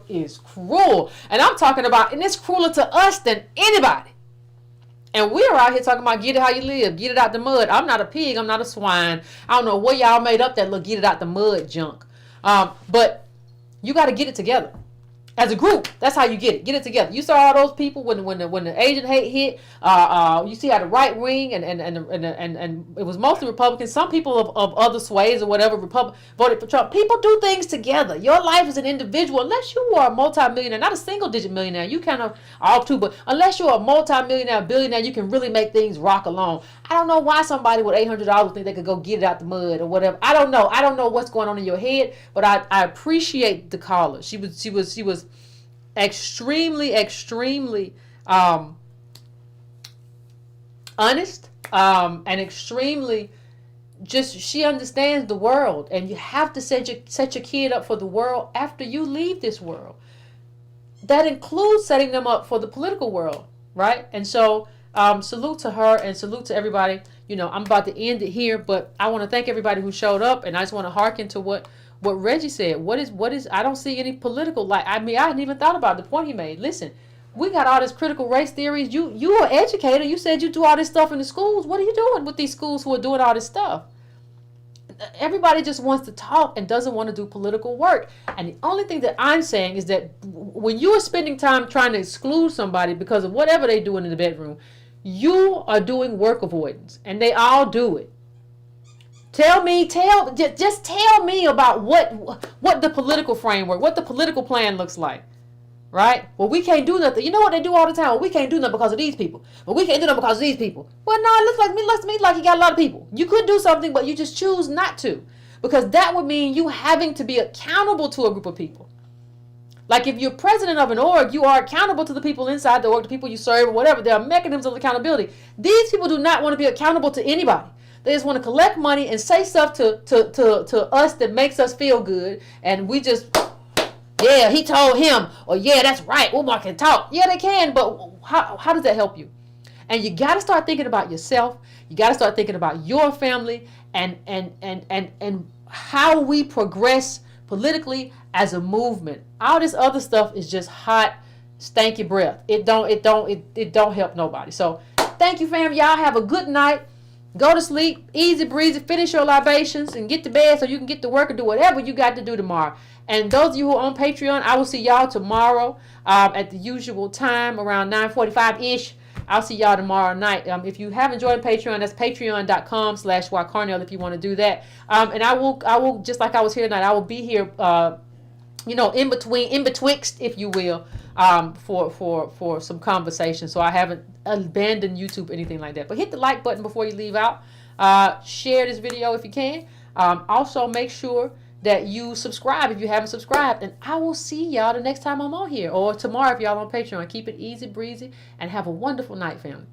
is cruel. And I'm talking about, and it's crueler to us than anybody. And we're out here talking about get it how you live, get it out the mud. I'm not a pig, I'm not a swine. I don't know what y'all made up that look get it out the mud junk. But you got to get it together. As a group, that's how you get it together. You saw all those people when the Asian hate hit. You see how the right wing and it was mostly Republicans. Some people of other sways or whatever voted for Trump. People do things together. Your life as an individual, unless you are a multi-millionaire, not a single-digit millionaire, you kind of all too. But unless you're a multi-millionaire, billionaire, you can really make things rock alone. I don't know why somebody with $800 think they could go get it out the mud or whatever. I don't know what's going on in your head. But I appreciate the caller. She was extremely honest, and extremely just, she understands the world, and you have to set your kid up for the world after you leave this world. that includes setting them up for the political world, right? And so salute to her and salute to everybody. I'm about to end it here, but I want to thank everybody who showed up, and I just want to hearken to what Reggie said. What is I don't see any political, I hadn't even thought about the point he made. Listen, we got all this critical race theories. You are an educator. You said you do all this stuff in the schools. What are you doing with these schools who are doing all this stuff? Everybody just wants to talk and doesn't want to do political work. And the only thing that I'm saying is that when you are spending time trying to exclude somebody because of whatever they're doing in the bedroom, you are doing work avoidance, and they all do it. Just tell me about what the political framework, what the political plan looks like. Right? Well, we can't do nothing. You know what they do all the time? Well, we can't do nothing because of these people. But we can't do nothing because of these people. Well, no, it looks to me like you got a lot of people. You could do something, but you just choose not to. Because that would mean you having to be accountable to a group of people. Like if you're president of an org, you are accountable to the people inside the org, the people you serve, or whatever. There are mechanisms of accountability. These people do not want to be accountable to anybody. They just want to collect money and say stuff to us that makes us feel good. And we just... Yeah, he told him, or yeah, that's right, Umar can talk. Yeah, they can, but how does that help you? And you got to start thinking about yourself. You got to start thinking about your family and how we progress politically as a movement. All this other stuff is just hot, stanky breath. It don't help nobody. So thank you, fam. Y'all have a good night. Go to sleep, easy breezy, finish your libations and get to bed so you can get to work and do whatever you got to do tomorrow. And those of you who are on Patreon, I will see y'all tomorrow at the usual time around 9:45-ish. I'll see y'all tomorrow night. If you haven't joined Patreon, that's patreon.com/ycarnell if you want to do that. And I will, just like I was here tonight, I will be here, in betwixt, if you will, for some conversation. So I haven't abandoned YouTube or anything like that. But hit the like button before you leave out. Share this video if you can. Also, make sure that you subscribe if you haven't subscribed. And I will see y'all the next time I'm on here, or tomorrow if y'all on Patreon. Keep it easy breezy and have a wonderful night, family.